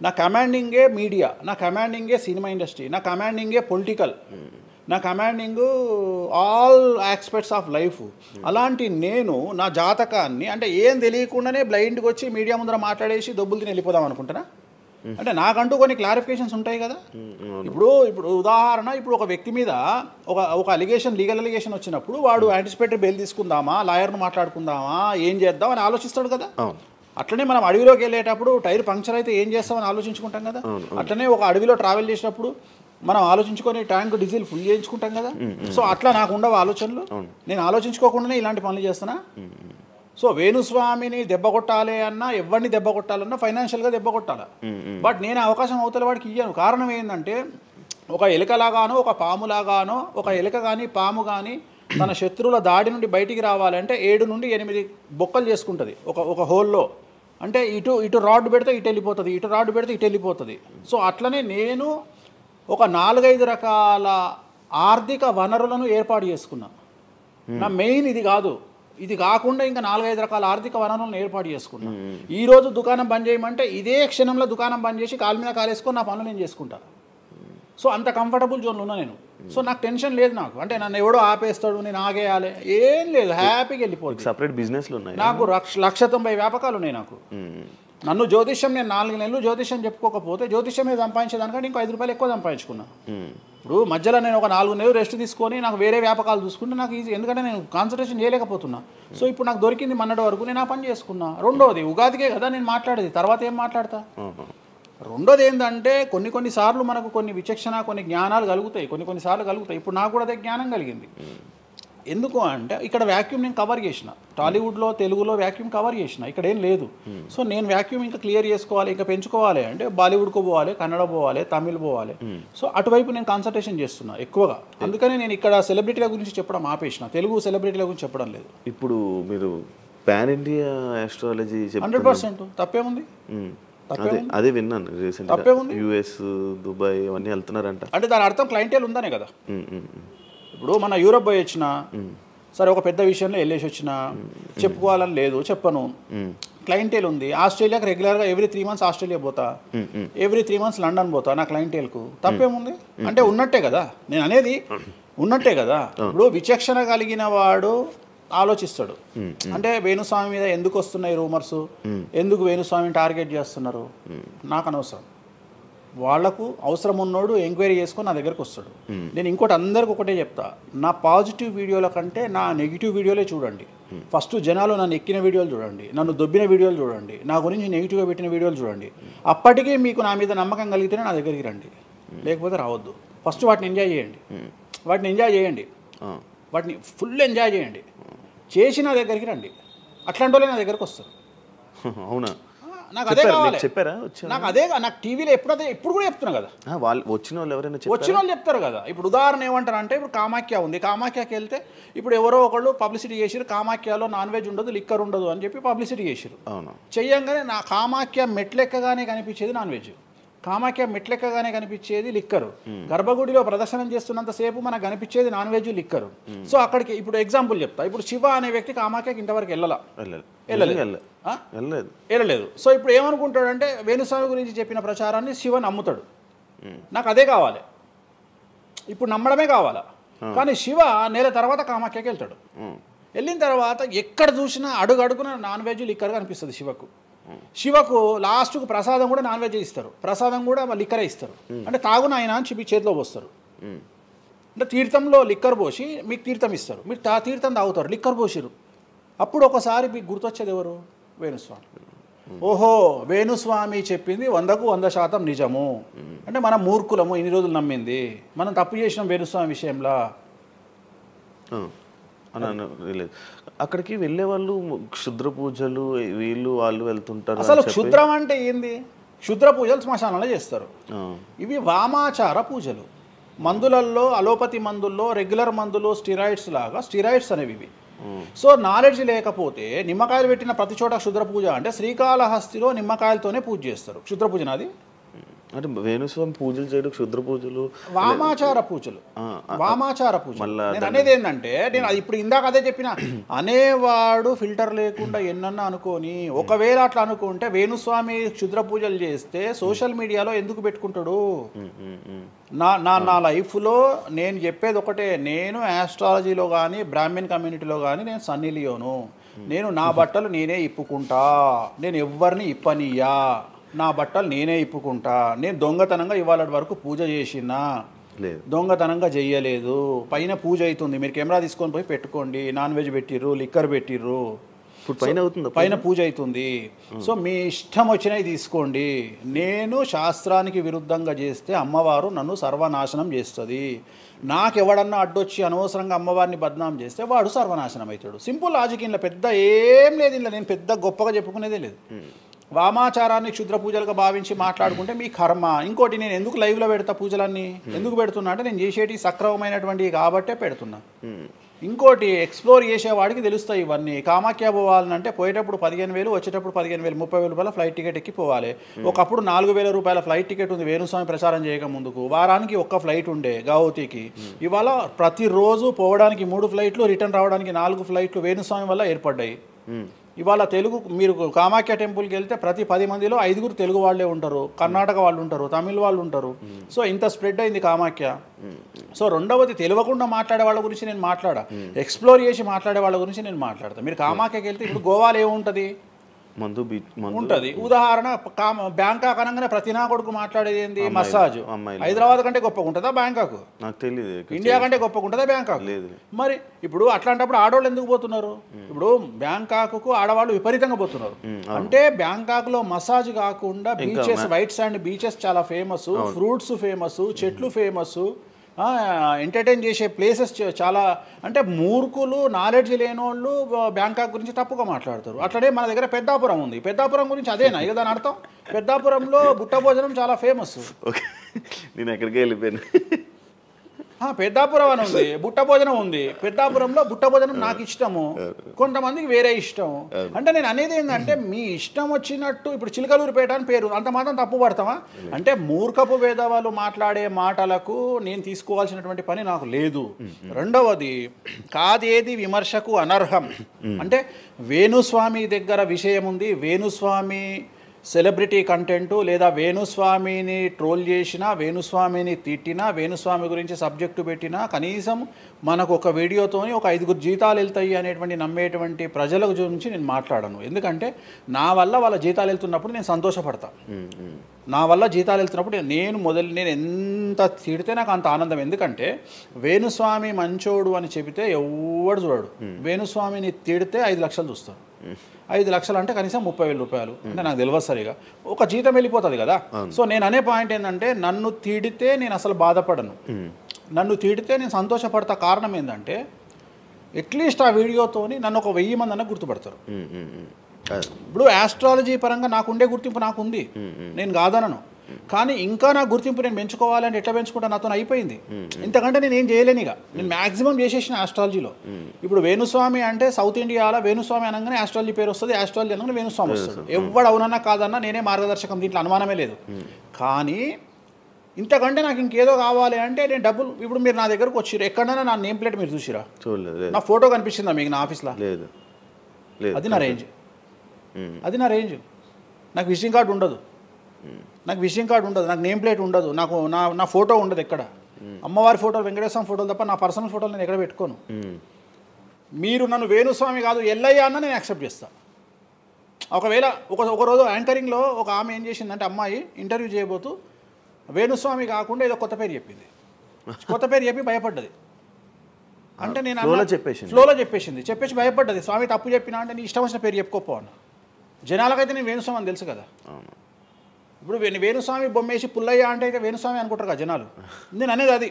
నా కమాండింగే మీడియా, నా కమాండింగే సినిమా ఇండస్ట్రీ, నా కమాండింగే పొలిటికల్, నా commanding all aspects of life. అలాంటి నేను నా జాతకాన్ని అంటే ఏం తెలియకుండానే బ్లైండ్గా వచ్చి మీడియా ముందర మాట్లాడేసి దొబ్బులు తిని వెళ్ళిపోదాం అనుకుంటారా? అంటే నాకంటూ కొన్ని క్లారిఫికేషన్స్ ఉంటాయి కదా. ఇప్పుడు ఉదాహరణ, ఇప్పుడు ఒక వ్యక్తి మీద ఒక లీగల్ అలిగేషన్ వచ్చినప్పుడు వాడు యాంటిసిపేటరీ బెయిల్ తీసుకుందామా, లాయర్ను మాట్లాడుకుందామా, ఏం చేద్దాం అని ఆలోచిస్తాడు కదా. అట్లనే మనం అడవిలోకి వెళ్ళేటప్పుడు టైర్ పంక్చర్ అయితే ఏం చేస్తామని ఆలోచించుకుంటాం కదా. అట్లనే ఒక అడవిలో ట్రావెల్ చేసినప్పుడు మనం ఆలోచించుకొని ట్యాంక్ డీజిల్ ఫుల్ చేయించుకుంటాం కదా. సో అట్లా నాకు ఉండవు ఆలోచనలు. నేను ఆలోచించుకోకుండానే ఇలాంటి పనులు చేస్తున్నా. సో వేణుస్వామిని దెబ్బ కొట్టాలి అన్నా, ఎవరిని దెబ్బ కొట్టాలన్నా ఫైనాన్షియల్గా దెబ్బ కొట్టాలి. బట్ నేను అవకాశం అవతల వాడికి ఇయ్యాను. కారణం ఏంటంటే ఒక ఎలుకలాగానో ఒక పాములాగానో, ఒక ఎలుక కానీ పాము కానీ తన శత్రువుల దాడి నుండి బయటికి రావాలంటే 7 నుండి 8 బొక్కలు చేసుకుంటుంది ఒక హోల్లో. అంటే ఇటు రాడ్ పెడితే ఇటు వెళ్ళిపోతుంది, ఇటు రాడ్ పెడితే ఇటు వెళ్ళిపోతుంది. సో అట్లనే నేను ఒక 4-5 రకాల ఆర్థిక వనరులను ఏర్పాటు చేసుకున్నా. నా మెయిన్ ఇది కాదు, ఇది కాకుండా ఇంకా 4-5 రకాల ఆర్థిక వనరులను ఏర్పాటు చేసుకున్నా. ఈరోజు దుకాణం బంద్ చేయమంటే ఇదే క్షణంలో దుకాణం బంద్ చేసి కాలు మీద కాలేసుకొని నా పనులు నేను చేసుకుంటా. సో అంత కంఫర్టబుల్ జోన్లో ఉన్నా నేను. సో నాకు టెన్షన్ లేదు. నాకు అంటే నన్ను ఎవడో ఆపేస్తాడు, నేను ఆగేయాలి ఏం లేదు, హ్యాపీగా వెళ్ళిపోతుంది. సపరేట్ బిజినెస్లు ఉన్నాయి నాకు. 190 వ్యాపకాలు ఉన్నాయి నాకు. నన్ను జ్యోతిష్యం నేను 4 నెలలు జ్యోతిష్యం చెప్పుకోకపోతే జ్యోతిష్యం మీద సంపాదించేదానికంటే ఇంకో ₹5 ఎక్కువ సంపాదించుకున్నా. ఇప్పుడు మధ్యలో నేను ఒక 4 నెలలు రెస్ట్ తీసుకొని నాకు వేరే వ్యాపకాలు చూసుకుంటే నాకు ఈజీ, ఎందుకంటే నేను కాన్సన్ట్రేషన్ చేయలేకపోతున్నా. సో ఇప్పుడు నాకు దొరికింది మొన్నటి వరకు, నేను ఆ పని చేసుకున్నా. రెండోది ఉగాదికే కదా నేను మాట్లాడేది, తర్వాత ఏం మాట్లాడతా. రెండోది ఏంటంటే కొన్నిసార్లు మనకు కొన్ని విచక్షణ కొన్ని జ్ఞానాలు కలుగుతాయి, కొన్నిసార్లు కలుగుతాయి. ఇప్పుడు నాకు కూడా అదే జ్ఞానం కలిగింది. ఎందుకు అంటే ఇక్కడ వ్యాక్యూమ్ నేను కవర్ చేసిన, టాలీవుడ్లో తెలుగులో వ్యాక్యూమ్ కవర్ చేసిన, ఇక్కడ ఏం లేదు. సో నేను వ్యాక్యూమ్ ఇంకా క్లియర్ చేసుకోవాలి, ఇంకా పెంచుకోవాలి అంటే బాలీవుడ్కు పోవాలి, కన్నడ పోవాలి, తమిళ్ పోవాలి. సో అటువైపు నేను కాన్సన్ట్రేషన్ చేస్తున్నా ఎక్కువగా. అందుకని నేను ఇక్కడ సెలబ్రిటీల గురించి చెప్పడం ఆపేసిన, తెలుగు సెలబ్రిటీల గురించి చెప్పడం లేదు. ఇప్పుడు మీరు పాన్ ఇండియా ఆస్ట్రాలజీ 100% తప్పేముంది? అదే విన్నాను రీసెంట్. యుఎస్, దుబాయ్ అవన్నీ వెళ్తున్నారంట. అంటే దాని అర్థం క్లయింటేల్ ఉందనే కదా. ఇప్పుడు మన యూరప్ పోయి వచ్చిన సరే, ఒక పెద్ద విషయంలో వెళ్ళేసి వచ్చిన చెప్పుకోవాలని లేదు, చెప్పను. క్లయింటేల్ ఉంది. ఆస్ట్రేలియాకి రెగ్యులర్గా ఎవ్రీ 3 months ఆస్ట్రేలియా పోతా, ఎవ్రీ 3 months లండన్ పోతా నా క్లయింటేల్కు. తప్పేముంది? అంటే ఉన్నట్టే కదా, నేను అనేది ఉన్నట్టే కదా. ఇప్పుడు విచక్షణ కలిగిన వాడు ఆలోచిస్తాడు. అంటే వేణుస్వామి మీద ఎందుకు వస్తున్నాయి రూమర్స్, ఎందుకు వేణుస్వామిని టార్గెట్ చేస్తున్నారు, నాకు అనవసరం. వాళ్లకు అవసరం ఉన్నోడు ఎంక్వైరీ చేసుకొని నా దగ్గరకు వస్తాడు. నేను ఇంకోటి అందరికి ఒకటే చెప్తా, నా పాజిటివ్ వీడియోల కంటే నా నెగిటివ్ వీడియోలే చూడండి. ఫస్ట్ జనాలు నన్ను ఎక్కిన వీడియోలు చూడండి, నన్ను దొబ్బిన వీడియోలు చూడండి, నా గురించి నెగిటివ్గా పెట్టిన వీడియోలు చూడండి. అప్పటికీ మీకు నా మీద నమ్మకం కలిగితేనే నా దగ్గరికి రండి, లేకపోతే రావద్దు. ఫస్ట్ వాటిని ఎంజాయ్ చేయండి, వాటిని ఫుల్ ఎంజాయ్ చేయండి, చేసి నా దగ్గరికి రండి. అట్లాంటి వాళ్ళే నా దగ్గరకు వస్తారు. అవునా? నాకు అదే కావాలి. చెప్పారా? నాకు అదే, నాకు టీవీలో ఇప్పుడు కూడా చెప్తున్నా కదా, వాళ్ళు వచ్చిన వాళ్ళు ఎవరైనా వచ్చిన వాళ్ళు చెప్తారు కదా. ఇప్పుడు ఉదాహరణ ఏమంటారు అంటే, ఇప్పుడు కామాఖ్య ఉంది, కామాఖ్యకి వెళ్తే ఇప్పుడు ఎవరో ఒకళ్ళు పబ్లిసిటీ చేసిరు, కామాఖ్యలో నాన్ వెజ్ ఉండదు, లిక్కర్ ఉండదు అని చెప్పి పబ్లిసిటీ చేసిరు. చెయ్యంగానే నా కామాఖ్య మెట్లెక్కగానే కనిపించేది నాన్ వెజ్, కామాఖ్య మెట్లెక్కగానే కనిపించేది లిక్కరు, గర్భగుడిలో ప్రదర్శనం చేస్తున్నంతసేపు మనకు కనిపించేది నాన్ వెజ్, లిక్కరు. సో అక్కడికి ఇప్పుడు ఎగ్జాంపుల్ చెప్తా. ఇప్పుడు శివ అనే వ్యక్తి కామాఖ్యకి ఇంతవరకు వెళ్ళలేదు. సో ఇప్పుడు ఏమనుకుంటాడంటే, వేణుస్వామి గురించి చెప్పిన ప్రచారాన్ని శివ నమ్ముతాడు. నాకు అదే కావాలి, ఇప్పుడు నమ్మడమే కావాలా. కానీ శివ నెల తర్వాత కామాఖ్యకి వెళ్తాడు. వెళ్ళిన తర్వాత ఎక్కడ చూసినా అడుగున నాన్ వెజ్, లిక్కర్ కనిపిస్తుంది శివకు. శివకు లాస్ట్కు ప్రసాదం కూడా నాన్ వెజ్ ఇస్తారు, ప్రసాదం కూడా లిక్కరే ఇస్తారు. అంటే తాగునాయన అని చెప్పి చేతిలో పోస్తారు. అంటే తీర్థంలో లిక్కర్ పోసి మీకు తీర్థం ఇస్తారు, మీరు తీర్థం తాగుతారు, లిక్కర్ పోసిరు. అప్పుడు ఒకసారి మీకు గుర్తొచ్చేది ఎవరు? వేణుస్వామి. ఓహో, వేణుస్వామి చెప్పింది 100కు 100% నిజము. అంటే మనం మూర్ఖులము, ఇన్ని రోజులు నమ్మింది, మనం తప్పు చేసినాం వేణుస్వామి విషయంలో. అక్కడికి వెళ్ళే వాళ్ళు క్షుద్ర పూజలు వీళ్ళు వాళ్ళు వెళ్తుంటారు. అసలు క్షుద్రం అంటే ఏంది? క్షుద్ర పూజలు శ్మశానంలో చేస్తారు. ఇవి వామాచార పూజలు. మందులలో, అలోపతి మందుల్లో రెగ్యులర్ మందులు స్టిరాయిడ్స్ లాగా, స్టిరాయిడ్స్ అనేవి ఇవి. సో నాలెడ్జ్ లేకపోతే నిమ్మకాయలు పెట్టిన ప్రతి చోట క్షుద్ర పూజ అంటే, శ్రీకాళహస్తిలో నిమ్మకాయలతోనే పూజ చేస్తారు. క్షుద్ర పూజ నాది అంటే వేణుస్వామి పూజలు చేయడం క్షుద్ర పూజలు, వామాచార పూజలు. నేను అనేది ఏంటంటే, నేను ఇప్పుడు ఇందాక అదే చెప్పిన, అనేవాడు ఫిల్టర్ లేకుండా ఎన్నన్నా అనుకోని, ఒకవేళ అట్లా అనుకుంటే వేణుస్వామి క్షుద్ర పూజలు చేస్తే సోషల్ మీడియాలో ఎందుకు పెట్టుకుంటాడు? నా లైఫ్లో నేను చెప్పేది ఒకటే, నేను ఆస్ట్రాలజీలో కానీ బ్రాహ్మణ్ కమ్యూనిటీలో కానీ నేను సన్నీ లియోను. నేను నా బట్టలు నేనే ఇప్పుకుంటా, నేను ఎవ్వరిని ఇప్పనియ్యా, నా బట్టలు నేనే ఇప్పుకుంటా. నేను దొంగతనంగా ఇవాళ వరకు పూజ చేసినా, దొంగతనంగా చెయ్యలేదు. పైన పూజ అవుతుంది, మీరు కెమెరా తీసుకొని పోయి పెట్టుకోండి. నాన్ వెజ్ పెట్టిర్రు, లిక్కర్ పెట్టిర్రు, పైన పూజ అవుతుంది. సో మీ ఇష్టం వచ్చినవి తీసుకోండి. నేను శాస్త్రానికి విరుద్ధంగా చేస్తే అమ్మవారు నన్ను సర్వనాశనం చేస్తుంది. నాకెవడన్నా అడ్డొచ్చి అనవసరంగా అమ్మవారిని బద్నాం చేస్తే వాడు సర్వనాశనం అవుతాడు. Simple logic. ఇంట్లో పెద్ద ఏం లేదు, ఇంట్లో నేను పెద్ద గొప్పగా చెప్పుకునేదే లేదు. వామాచారాన్ని క్షుద్ర పూజలుగా భావించి మాట్లాడుకుంటే మీ కర్మ. ఇంకోటి, నేను ఎందుకు లైవ్లో పెడతా పూజలన్నీ, ఎందుకు పెడుతున్నా అంటే నేను చేసేటి సక్రమమైనటువంటివి కాబట్టే పెడుతున్నా. ఇంకోటి, ఎక్స్ప్లోర్ చేసేవాడికి తెలుస్తాయి ఇవన్నీ. కామాఖ్య పోవాలంటే పోయేటప్పుడు 15,000, వచ్చేటప్పుడు 15,000, 30,000 రూపాయల ఫ్లైట్ టికెట్ ఎక్కి పోవాలి. ఒకప్పుడు 4,000 రూపాయల ఫ్లైట్ టికెట్ ఉంది వేణుస్వామి ప్రచారం చేయక ముందుకు. వారానికి ఒక్క ఫ్లైట్ ఉండే గౌహతికి. ఇవాళ ప్రతిరోజు పోవడానికి 3 ఫ్లైట్లు, రిటర్న్ రావడానికి 4 ఫ్లైట్లు వేణుస్వామి వల్ల ఏర్పడ్డాయి. ఇవాళ తెలుగు, మీరు కామాఖ్య టెంపుల్కి వెళ్తే ప్రతి 10 మందిలో 5 తెలుగు వాళ్ళే ఉంటారు, కర్ణాటక వాళ్ళు ఉంటారు, తమిళ వాళ్ళు ఉంటారు. సో ఇంత స్ప్రెడ్ అయింది కామాఖ్య. సో రెండవది, తెలియకుండా మాట్లాడే వాళ్ళ గురించి నేను మాట్లాడా, ఎక్స్ప్లోర్ చేసి మాట్లాడే వాళ్ళ గురించి నేను మాట్లాడతాను. మీరు కామాఖ్యకి వెళ్తే ఇప్పుడు గోవాలో ఏముంటుంది? ఉంటుంది. ఉదాహరణ బ్యాంకాక్ అనగానే ప్రతి నా కొడుకు మాట్లాడేది ఏంది? మసాజ్. హైదరాబాద్ కంటే గొప్పగా ఉంటుందా బ్యాంకాక్? నాకు తెలియదు. ఇండియా కంటే గొప్పగా ఉంటుందా బ్యాంకాక్? లేదు. మరి ఇప్పుడు అట్లాంటప్పుడు ఆడవాళ్ళు ఎందుకు పోతున్నారు? ఇప్పుడు బ్యాంకాక్కు ఆడవాళ్ళు విపరీతంగా పోతున్నారు. అంటే బ్యాంకాక్లో మసాజ్ కాకుండా బీచెస్, వైట్ శాండ్ బీచెస్ చాలా ఫేమస్, ఫ్రూట్స్ ఫేమస్, చెట్లు ఫేమస్, ఎంటర్టైన్ చేసే ప్లేసెస్ చాలా. అంటే మూర్ఖులు, నాలెడ్జ్ లేని వాళ్ళు బ్యాంకాక్ గురించి తప్పుగా మాట్లాడతారు. అట్లనే మన దగ్గర పెద్దాపురం ఉంది. పెద్దాపురం గురించి అదేనా ఇక దాని అర్థం? పెద్దాపురంలో బుట్ట భోజనం చాలా ఫేమస్. ఓకే, నేను ఎక్కడికి వెళ్ళిపోయాను. పెద్దాపురం అని ఉంది, బుట్ట భోజనం ఉంది. పెద్దాపురంలో బుట్ట భోజనం నాకు ఇష్టము, కొంతమందికి వేరే ఇష్టం. అంటే నేను అనేది ఏంటంటే మీ ఇష్టం వచ్చినట్టు. ఇప్పుడు చిలకలూరుపేట అని పేరు, అంత మాత్రం తప్పు పడతామా? అంటే మూర్ఖపు వేదవాళ్ళు మాట్లాడే మాటలకు నేను తీసుకోవాల్సినటువంటి పని నాకు లేదు. రెండవది, కాదేది విమర్శకు అనర్హం. అంటే వేణుస్వామి దగ్గర విషయం ఉంది, వేణుస్వామి సెలబ్రిటీ కంటెంటు, లేదా వేణుస్వామిని ట్రోల్ చేసినా, వేణుస్వామిని తిట్టినా, వేణుస్వామి గురించి సబ్జెక్టు పెట్టినా, కనీసం మనకు ఒక వీడియోతోని ఒక 5 జీతాలు వెళ్తాయి అనేటువంటి నమ్మేటువంటి ప్రజల గురించి నేను మాట్లాడను. ఎందుకంటే నా వల్ల వాళ్ళ జీతాలు వెళ్తున్నప్పుడు నేను సంతోషపడతా. నా వల్ల జీతాలు వెళ్తున్నప్పుడు నేను ఎంత తిడితే నాకు అంత ఆనందం. ఎందుకంటే వేణుస్వామి మంచోడు అని చెబితే ఎవడు చూడడు. వేణుస్వామిని తిడితే 5 లక్షలు చూస్తారు. 5 లక్షలు అంటే కనీసం 30,000 రూపాయలు. అంటే నాకు తెలియదు సరిగా, ఒక జీతం వెళ్ళిపోతుంది కదా. సో నేను అనే పాయింట్ ఏంటంటే, నన్ను తిడితే నేను అసలు బాధపడను, నన్ను తిడితే నేను సంతోషపడతా. కారణం ఏంటంటే అట్లీస్ట్ ఆ వీడియోతోని నన్ను ఒక 1000 మంది అన్న గుర్తుపడతారు. ఇప్పుడు ఆస్ట్రాలజీ పరంగా నాకుండే గుర్తింపు నాకుంది, నేను కాదనను. కానీ ఇంకా నా గుర్తింపు నేను పెంచుకోవాలంటే ఎట్లా పెంచుకుంటా? నాతో అయిపోయింది. ఇంతకంటే నేను ఏం చేయలేను. ఇక నేను మ్యాక్సిమం చేసేసిన ఆస్ట్రాలజీలో. ఇప్పుడు వేణుస్వామి అంటే సౌత్ ఇండియాలో వేణుస్వామి అనగానే ఆస్ట్రాలజీ పేరు వస్తుంది, ఆస్ట్రాలజీ అనగానే వేణుస్వామి వస్తుంది. ఎవడు అవునన్నా కాదన్నా నేనే మార్గదర్శకం, దీంట్లో అనుమానమే లేదు. కానీ ఇంతకంటే నాకు ఇంకేదో కావాలి అంటే నేను డబ్బులు. ఇప్పుడు మీరు నా దగ్గరకు వచ్చిర్రు, ఎక్కడైనా నా నేమ్ ప్లేట్ మీరు చూసిరా? నా ఫోటో కనిపిస్తుందా మీకు నా ఆఫీస్లో? లేదు. అది నా రేంజ్, అది నా రేంజ్. నాకు విజిటింగ్ కార్డు ఉండదు, నాకు విజిటింగ్ కార్డు ఉండదు, నాకు నేమ్ ప్లేట్ ఉండదు, నాకు నా ఫోటో ఉండదు ఎక్కడ. అమ్మవారి ఫోటోలు, వెంకటేశ్వర ఫోటోలు తప్ప నా పర్సనల్ ఫోటోలు నేను ఎక్కడ పెట్టుకోను. మీరు నన్ను వేణుస్వామి కాదు ఎల్లయ్య అన్న నేను యాక్సెప్ట్ చేస్తాను. ఒకవేళ ఒకరోజు యాంకరింగ్లో ఒక ఆమె ఏం చేసిందంటే, అమ్మాయి ఇంటర్వ్యూ చేయబోతూ వేణుస్వామి కాకుండా ఏదో కొత్త పేరు చెప్పింది. కొత్త పేరు చెప్పి భయపడ్డది. అంటే నేను ఫ్లోలో చెప్పేసి భయపడ్డది. స్వామి తప్పు చెప్పినా అంటే నీ ఇష్టం వచ్చిన పేరు చెప్పుకోపో అన్న. జనాలకైతే నేను వేణుస్వామి అని తెలుసు కదా. ఇప్పుడు వేణుస్వామి బొమ్మేసి పుల్లయ్య అంటే అయితే వేణుస్వామి అనుకుంటారు కదా జనాలు. నేను అనేది అది.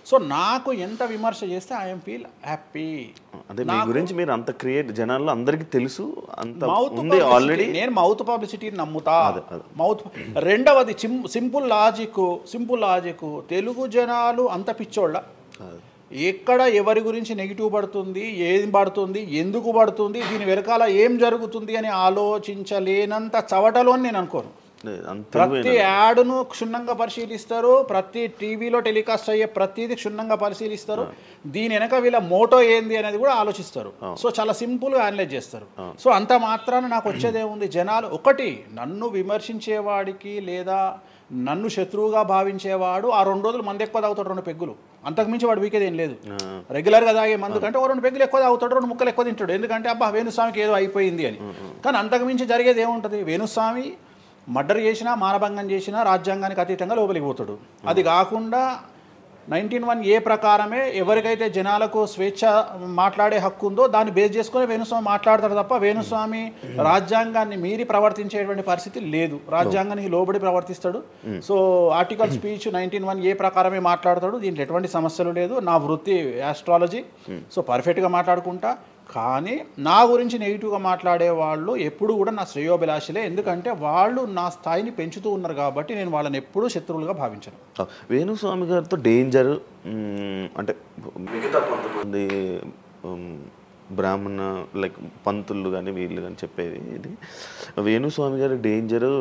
సో నాకు ఎంత విమర్శ చేస్తే ఐఎమ్ ఫీల్ హ్యాపీ. అదే మీ గురించి మీరు అంత క్రియేట్ జనాల్లో అందరికీ తెలుసు, అంత ఉంది ఆల్రెడీ. నేను మౌత్ పబ్లిసిటీని నమ్ముతా. రెండవది సింపుల్ లాజిక్. తెలుగు జనాలు అంత పిచ్చోళ్ళ. ఎక్కడ ఎవరి గురించి నెగిటివ్ పడుతుంది, ఏం పడుతుంది, ఎందుకు పడుతుంది, దీని వెనకాల ఏం జరుగుతుంది అని ఆలోచించలేనంత చవటలో నేను అనుకోను. ప్రతి యాడ్ను క్షుణ్ణంగా పరిశీలిస్తారు, ప్రతి టీవీలో టెలికాస్ట్ అయ్యే ప్రతిదీ క్షుణ్ణంగా పరిశీలిస్తారు, దీని వెనక వీళ్ళ మోటో ఏంది అనేది కూడా ఆలోచిస్తారు. సో చాలా సింపుల్గా అనలైజ్ చేస్తారు. సో అంత మాత్రాన నాకు వచ్చేదేముంది, జనాలు ఒకటి నన్ను విమర్శించేవాడికి లేదా నన్ను శత్రువుగా భావించేవాడు ఆ 2 రోజులు మంది ఎక్కువ తాగుతాడు, 2 పెగ్గులు, అంతకుమించి వాడు వీకేది ఏం లేదు. రెగ్యులర్గా తాగే మందు కంటే 2 పెగ్గులు ఎక్కువ తాగుతాడు, 2 ముక్కలు ఎక్కువ తింటాడు. ఎందుకంటే అబ్బా వేణుస్వామికి ఏదో అయిపోయింది అని. కానీ అంతకుమించి జరిగేది ఏముంటుంది? వేణుస్వామి మర్డర్ చేసినా, మానభంగం చేసినా రాజ్యాంగానికి అతీతంగా లోపలికి పోతాడు. అది కాకుండా 19(1) ప్రకారమే ఎవరికైతే జనాలకు స్వేచ్ఛ మాట్లాడే హక్కు ఉందో దాన్ని బేస్ చేసుకుని వేణుస్వామి మాట్లాడతాడు తప్ప వేణుస్వామి రాజ్యాంగాన్ని మీరి ప్రవర్తించేటువంటి పరిస్థితి లేదు. రాజ్యాంగానికి లోబడి ప్రవర్తిస్తాడు. సో ఆర్టికల్ స్పీచ్ 19(1) ప్రకారమే మాట్లాడతాడు. దీంట్లో ఎటువంటి సమస్యలు లేదు. నా వృత్తి ఆస్ట్రాలజీ. సో పర్ఫెక్ట్గా మాట్లాడుకుంటా. కానీ నా గురించి నెగిటివ్గా మాట్లాడే వాళ్ళు ఎప్పుడు కూడా నా శ్రేయోభిలాషలే. ఎందుకంటే వాళ్ళు నా స్థాయిని పెంచుతూ ఉన్నారు కాబట్టి నేను వాళ్ళని ఎప్పుడూ శత్రువులుగా భావించను. వేణుస్వామి గారితో డేంజర్ అంటే మిగతా కొంతమంది బ్రాహ్మణ లైక్ పంతులు కానీ వీళ్ళు కానీ చెప్పేది ఇది, వేణుస్వామి గారి డేంజరు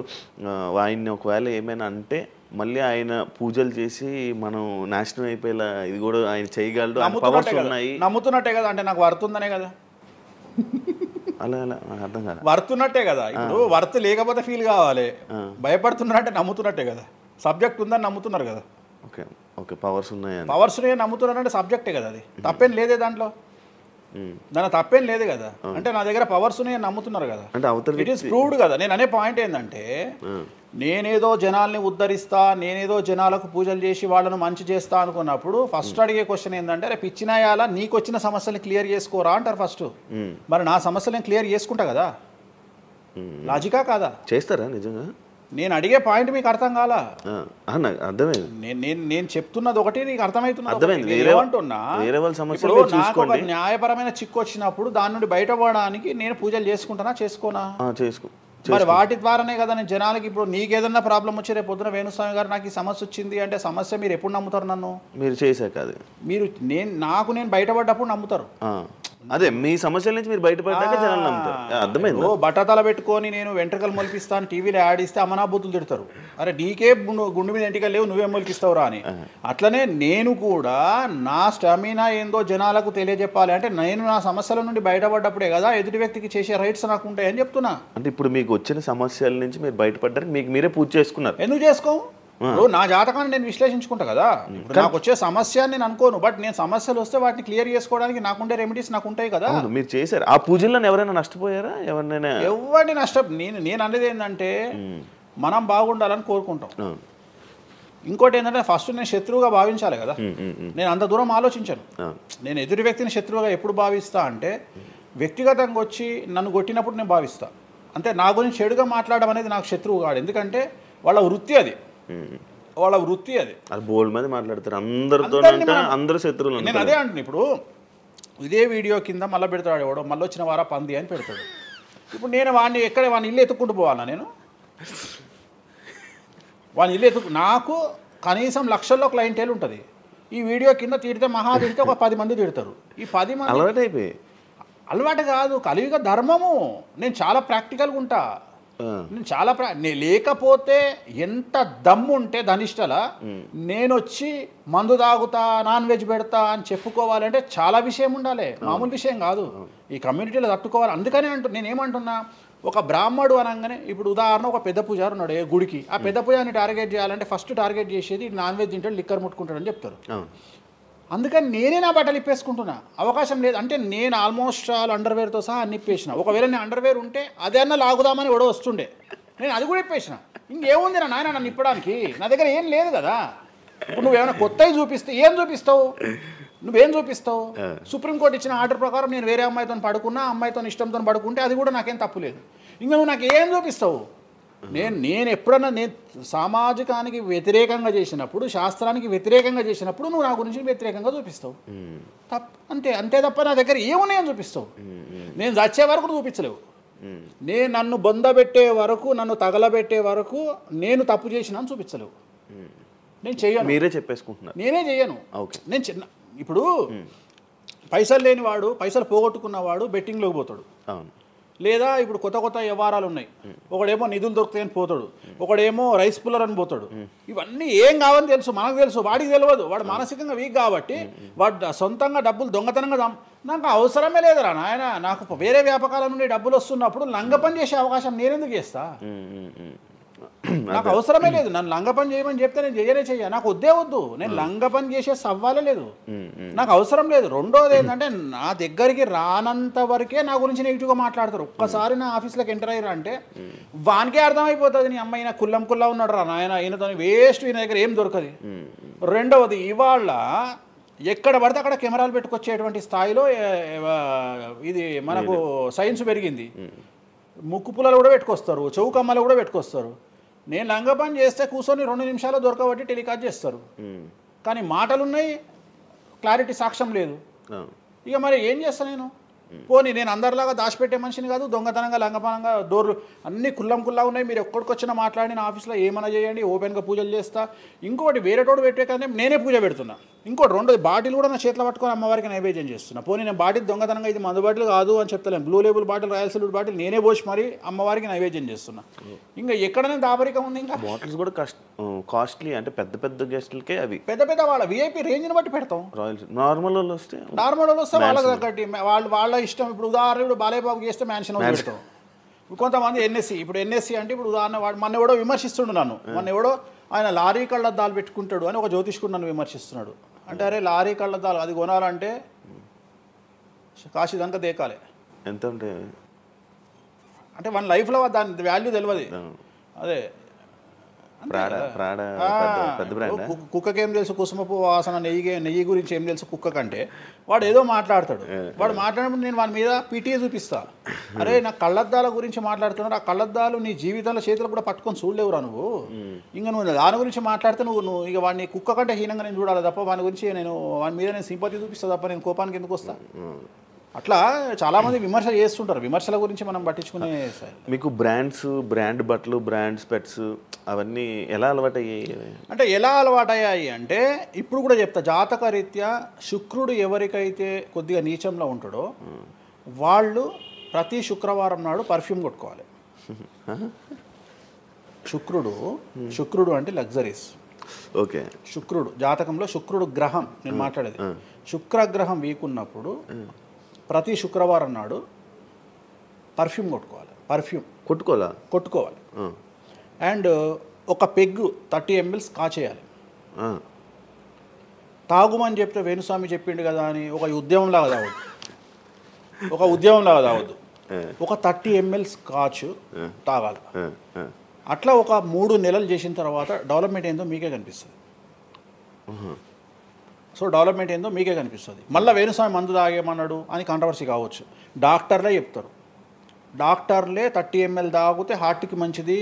ఆయన్ని ఒకవేళ ఏమైనా అంటే మళ్ళీ ఆయన పూజలు చేసి మనం నాశనం అయిపోయేలా ఇది కూడా ఆయన చేయగలడు, పవర్స్ ఉన్నాయి. నమ్ముతున్నట్టే కదా, అంటే నాకు వర్తుందనే కదా. అలా అలా అర్థం కాదు, వర్తున్నట్టే కదా. ఇప్పుడు వర్త్ లేకపోతే ఫీల్ కావాలి. భయపడుతున్నారంటే నమ్ముతున్నట్టే కదా. సబ్జెక్ట్ ఉందని నమ్ముతున్నారు కదా. ఓకే ఓకే, పవర్స్ ఉన్నాయి నమ్ముతున్నారంటే సబ్జెక్టే కదా. అది తప్పేం లేదే దాంట్లో. దాని తప్పేం లేదు కదా. అంటే నా దగ్గర పవర్స్ ఉన్నాయని నమ్ముతున్నారు కదా. అంటే అవతల ఇట్ ఈస్ ప్రూవ్డ్ కదా. నేను అనే పాయింట్ ఏంటంటే నేనేదో జనాల్ని ఉద్ధరిస్తా, నేనేదో జనాలకు పూజలు చేసి వాళ్ళను మంచి చేస్తా అనుకున్నప్పుడు ఫస్ట్ అడిగే క్వశ్చన్ ఏంటంటే రేపు ఇచ్చినాయాలా నీకు వచ్చిన సమస్యల్ని క్లియర్ చేసుకోరా అంటారు ఫస్ట్. మరి నా సమస్యలు నేను క్లియర్ చేసుకుంటా కదా, లాజికా కాదా? చేస్తారా నిజంగా? నేను అడిగే పాయింట్ మీకు అర్థం కాలా? నాకు అర్థమైంది. నేను చెప్తున్నది ఒకటి, నీకు అర్థమవుతున్నది. వేరే వాళ్ళ సమస్యలు నాకు ఒక న్యాయపరమైన చిక్కు వచ్చినప్పుడు దాని నుండి బయటపడడానికి నేను పూజలు చేసుకుంటానా చేసుకోనా? మరి వాటి ద్వారానే కదా నేను జనాలకి. ఇప్పుడు నీకేదన్నా ప్రాబ్లం వచ్చి రేపు పొద్దున వేణుస్వామి గారు నాకు ఈ సమస్య వచ్చింది అంటే సమస్య మీరు ఎప్పుడు నమ్ముతారు? నన్ను మీరు చేశాక అది మీరు నేను బయటపడ్డప్పుడు నమ్ముతారు. అదే మీ సమస్యల నుంచి మీరు బయటపడ్డాక జనాలు నమ్ముతారు. అర్థమైంది. బట్టతల పెట్టుకొని నేను వెంట్రుకలు మొలిపిస్తాను టీవీలో యాడ్ ఇస్తే అమనాబూతులు తిడతారు. అరే నీకే గుండు మీద ఎంటికలు లేవు, నువ్వేం మొలిపిస్తావురా అని. అట్లనే నేను కూడా నా స్టామినా ఏందో జనాలకు తెలియజెప్పాలి అంటే నేను నా సమస్యల నుండి బయటపడ్డప్పుడే కదా ఎదుటి వ్యక్తికి చేసే రైట్స్ నాకు ఉంటాయని చెప్తున్నా. అంటే ఇప్పుడు మీకు వచ్చిన సమస్యల నుంచి మీరు బయటపడ్డానికి మీకు మీరే పూజ చేసుకున్నారు. ఎందుకు చేసుకో? నా జాతకాన్ని నేను విశ్లేషించుకుంటా కదా. నాకు వచ్చే సమస్య నేను అనుకోను, బట్ నేను సమస్యలు వస్తే వాటిని క్లియర్ చేసుకోవడానికి నాకుండే రెమెడీస్ నాకు ఉంటాయి కదా. మీరు చేశారు. ఆ పూజల్లో ఎవరైనా నష్టపోయారా? ఎవరిని నేను అనేది ఏంటంటే మనం బాగుండాలని కోరుకుంటాం. ఇంకోటి ఏంటంటే ఫస్ట్ నేను శత్రువుగా భావించాలి కదా. నేను అంత దూరం ఆలోచించాను. నేను ఎదుటి వ్యక్తిని శత్రువుగా ఎప్పుడు భావిస్తా అంటే వ్యక్తిగతంగా వచ్చి నన్ను కొట్టినప్పుడు నేను భావిస్తా. అంటే నా గురించి చెడుగా మాట్లాడడం అనేది నాకు శత్రువు కాదు. ఎందుకంటే వాళ్ళ వృత్తి అది. బోల్డ్ మంది మాట్లాడతారు అందరితో, అందరు శత్రువులు. నేను అదే అంటున్నా. ఇప్పుడు ఇదే వీడియో కింద మళ్ళీ పెడతాడు ఎవడో, మళ్ళీ వచ్చిన వారా పంది అని పెడతాడు. ఇప్పుడు నేను వాడిని వాడిని ఇల్లు ఎత్తుక్కుంటూ పోవాలా? నేను వాడిని ఇల్లు నాకు కనీసం లక్షల్లో క్లయింటేల్ ఉంటుంది. ఈ వీడియో కింద తిడితే మహా తిడితే ఒక 10 మంది తిడతారు. ఈ 10 మంది అలవాటు కాదు, కలియుగ ధర్మము. నేను చాలా ప్రాక్టికల్గా ఉంటా. నేను చాలా లేకపోతే ఎంత దమ్ము ఉంటే ధనిష్టల నేను వచ్చి మందు తాగుతా, నాన్ వెజ్ పెడతా అని చెప్పుకోవాలంటే చాలా విషయం ఉండాలి, మామూలు విషయం కాదు. ఈ కమ్యూనిటీలో తట్టుకోవాలి. అందుకనే నేనేమంటున్నా, ఒక బ్రాహ్మడు అనగానే ఇప్పుడు ఉదాహరణ ఒక పెద్ద పూజారు ఉన్నాడు గుడికి. ఆ పెద్ద పూజారిని టార్గెట్ చేయాలంటే ఫస్ట్ టార్గెట్ చేసేది నాన్ వెజ్ తింటాడు, లిక్కర్ ముట్టుకుంటాడు అని చెప్తారు. అందుకని నేనే నా బట్టలు ఇప్పేసుకుంటున్నా. అవకాశం లేదు అంటే నేను ఆల్మోస్ట్ అండర్వేర్తో సహా అన్ని ఇప్పేసిన. ఒకవేళ నేను అండర్వేర్ ఉంటే అదే అన్న లాగుదామని ఎవడో వస్తుండే, నేను అది కూడా ఇప్పేసిన. ఇంకేముంది నా నాయన నన్ను ఇప్పడానికి? నా దగ్గర ఏం లేదు కదా. ఇప్పుడు నువ్వేమైనా కొత్తవి చూపిస్తే ఏం చూపిస్తావు? నువ్వేం చూపిస్తావు? సుప్రీంకోర్టు ఇచ్చిన ఆర్డర్ ప్రకారం నేను వేరే అమ్మాయితో పడుకున్నా, అమ్మాయితో ఇష్టంతో పడుకుంటే అది కూడా నాకేం తప్పు లేదు. ఇంకా నువ్వు నాకు ఏం చూపిస్తావు? నేను ఎప్పుడన్నా నేను సామాజికానికి వ్యతిరేకంగా చేసినప్పుడు, శాస్త్రానికి వ్యతిరేకంగా చేసినప్పుడు నువ్వు నా గురించి వ్యతిరేకంగా చూపిస్తావు. అంతే తప్ప నా దగ్గర ఏమున్నాయని చూపిస్తావు? నేను చచ్చే వరకు చూపించలేవు. నేను నన్ను బొందబెట్టే వరకు, నన్ను తగలబెట్టే వరకు నేను తప్పు చేసినా చూపించలేవు. నేను చెయ్యను. మీరే చెప్పేసుకుంటున్నారు. నేనే చెయ్యను. నేను ఇప్పుడు పైసలు లేనివాడు, పైసలు పోగొట్టుకున్నవాడు బెట్టింగ్లోకి పోతాడు. లేదా ఇప్పుడు కొత్త వ్యవహారాలు ఉన్నాయి. ఒకడేమో నిధులు దొరుకుతాయని పోతాడు, ఒకడేమో రైస్ పుల్లర్ అని పోతాడు. ఇవన్నీ ఏం కావని తెలుసు, మనకు తెలుసు, వాడికి తెలియదు. వాడు మానసికంగా వీక్ కాబట్టి వాడు సొంతంగా డబ్బులు దొంగతనంగా నాకు అవసరమే లేదురా నాయన. నాకు వేరే వ్యాపకాల నుండి డబ్బులు వస్తున్నప్పుడు లంగ పని చేసే అవకాశం నేనెందుకు చేస్తా? నాకు అవసరమే లేదు. నన్ను లంగ పని చేయమని చెప్తే నేను చెయ్య. నాకు వద్దు. నేను లంగ పని చేసే సవ్వాలే లేదు, నాకు అవసరం లేదు. రెండోది ఏంటంటే నా దగ్గరికి రానంత వరకే నా గురించి నెగిటివ్గా మాట్లాడతారు. ఒక్కసారి నా ఆఫీస్లోకి ఎంటర్ అయ్యారు అంటే వానికే అర్థమైపోతుంది, నీ అమ్మాయి నా కుల్లా ఉన్నాడు రా నాయన, ఈయనతో వేస్ట్, ఈయన దగ్గర ఏం దొరకదు. రెండవది, ఇవాళ ఎక్కడ పడితే అక్కడ కెమెరాలు పెట్టుకొచ్చేటువంటి స్థాయిలో ఇది మనకు సైన్స్ పెరిగింది. ముక్కు పుల్లలు కూడా పెట్టుకొస్తారు, చౌకమ్మలు కూడా పెట్టుకొస్తారు. నేను లంగ పని చేస్తే కూర్చొని 2 నిమిషాలు దొరకబట్టి టెలికాస్ట్ చేస్తారు. కానీ మాటలున్నాయి, క్లారిటీ సాక్ష్యం లేదు. ఇక మరి ఏం చేస్తాను నేను? పోనీ నేను అందరిలాగా దాచిపెట్టే మనిషిని కాదు, దొంగతనంగా లంగపనంగా డోర్లు అన్నీ కుల్లా ఉన్నాయి. మీరు ఎక్కడికొచ్చినా మాట్లాడి నా ఆఫీస్లో ఏమైనా చేయండి, ఓపెన్గా పూజలు చేస్తా. ఇంకోటి వేరేటోడు పెట్టే కానీ నేనే పూజ పెడుతున్నా. ఇంకోటి రెండోది, బాటిల్ కూడా నా చేతిలో పట్టుకొని అమ్మవారికి నైవేద్యం చేస్తున్నా. పోనీ నేను బాటిల్ దొంగతనంగా ఇది మందు బాటిల్ కాదు అని చెప్తలేను, blue label bottle, royal salute bottle నేనే పోసి మరి అమ్మవారికి నైవేద్యం చేస్తున్నా. ఇంకా ఎక్కడనే దాపరికం ఉంది? ఇంకా బాటిల్స్ కూడా కాస్ట్లీ, అంటే పెద్ద గెస్టులకే అవి పెద్ద వాళ్ళ విఐపీ రేంజ్ని బట్టి పెడతాం. నార్మల్ వాళ్ళు వస్తే వాళ్ళకి తగ్గట్టి వాళ్ళ ఇష్టం. ఇప్పుడు ఉదాహరణ బాలయ్యబాబు చేస్తే మ్యాన్షన్ పెడతాం. కొంతమంది ఎన్ఎస్సి, ఇప్పుడు ఎన్ఎస్సి అంటే ఇప్పుడు ఉదాహరణ వాడు మొన్న ఎవడో విమర్శిస్తుండు నన్ను. మొన్న ఎవడో ఆయన లారీ కళ్ళద్దాలు పెట్టుకుంటాడు అని ఒక జ్యోతిష్కుడు నన్ను విమర్శిస్తున్నాడు. అంటే అరే లారీ కళ్ళద్దాలు అది కొనాలంటే కాశీ దాకా దేకాలి. ఎంత ఉంటే అంటే మన లైఫ్లో దాని వాల్యూ తెలియదు. అదే పెద్ద బ్రాండ్. కుక్కకి ఏం తెలుసు కుసుమపు వాసన, నెయ్యి గురించి ఏం తెలుసు కుక్క కంటే. వాడు ఏదో మాట్లాడతాడు. వాడు మాట్లాడినప్పుడు నేను వాని మీద పీటీఏ చూపిస్తా. అరే నా కళ్ళద్దాల గురించి మాట్లాడుతున్నాడు, ఆ కళ్ళద్దాలు నీ జీవితంలో చేతులు కూడా పట్టుకొని చూడలేవురా నువ్వు. ఇంకా నువ్వు దాని గురించి మాట్లాడితే నువ్వు ఇక వాడిని కుక్క కంటే హీనంగా నేను చూడాలి తప్ప వాని గురించి వాని మీద నేను సింపతి చూపిస్తా తప్ప నేను కోపానికి ఎందుకు వస్తా. అట్లా చాలామంది విమర్శ చేస్తుంటారు. విమర్శల గురించి మనం పట్టించుకునే. మీకు బ్రాండ్ బట్టలు, బ్రాండ్ స్పెట్స్ అవన్నీ ఎలా అలవాటయ్యాయి? అంటే ఎలా అలవాటయ్యాయి అంటే ఇప్పుడు కూడా చెప్తా. జాతక రీత్యా శుక్రుడు ఎవరికైతే కొద్దిగా నీచంలో ఉంటాడో వాళ్ళు ప్రతి శుక్రవారం నాడు పర్ఫ్యూమ్ కొట్టుకోవాలి. శుక్రుడు అంటే లగ్జరీస్. ఓకే. శుక్రుడు జాతకంలో శుక్రుడు గ్రహం నేను మాట్లాడేది. శుక్రగ్రహం వీక్ ఉన్నప్పుడు ప్రతి శుక్రవారం నాడు పర్ఫ్యూమ్ కొట్టుకోవాలి. అండ్ ఒక పెగ్గు 30 ml కాచేయాలి. తాగుమని చెప్తే వేణుస్వామి చెప్పిండు కదా అని ఒక ఉద్యమంలాగా తాగొద్దు. ఒక 30 ml స్కాచ్ తాగాలి. అట్లా ఒక 3 నెలలు చేసిన తర్వాత డెవలప్మెంట్ ఏందో మీకే కనిపిస్తుంది. మళ్ళీ వేణుస్వామి మందు తాగేమన్నాడు అని కాంట్రవర్సీ కావచ్చు. డాక్టర్లే చెప్తారు. 30 ml తాగితే హార్ట్కి మంచిది,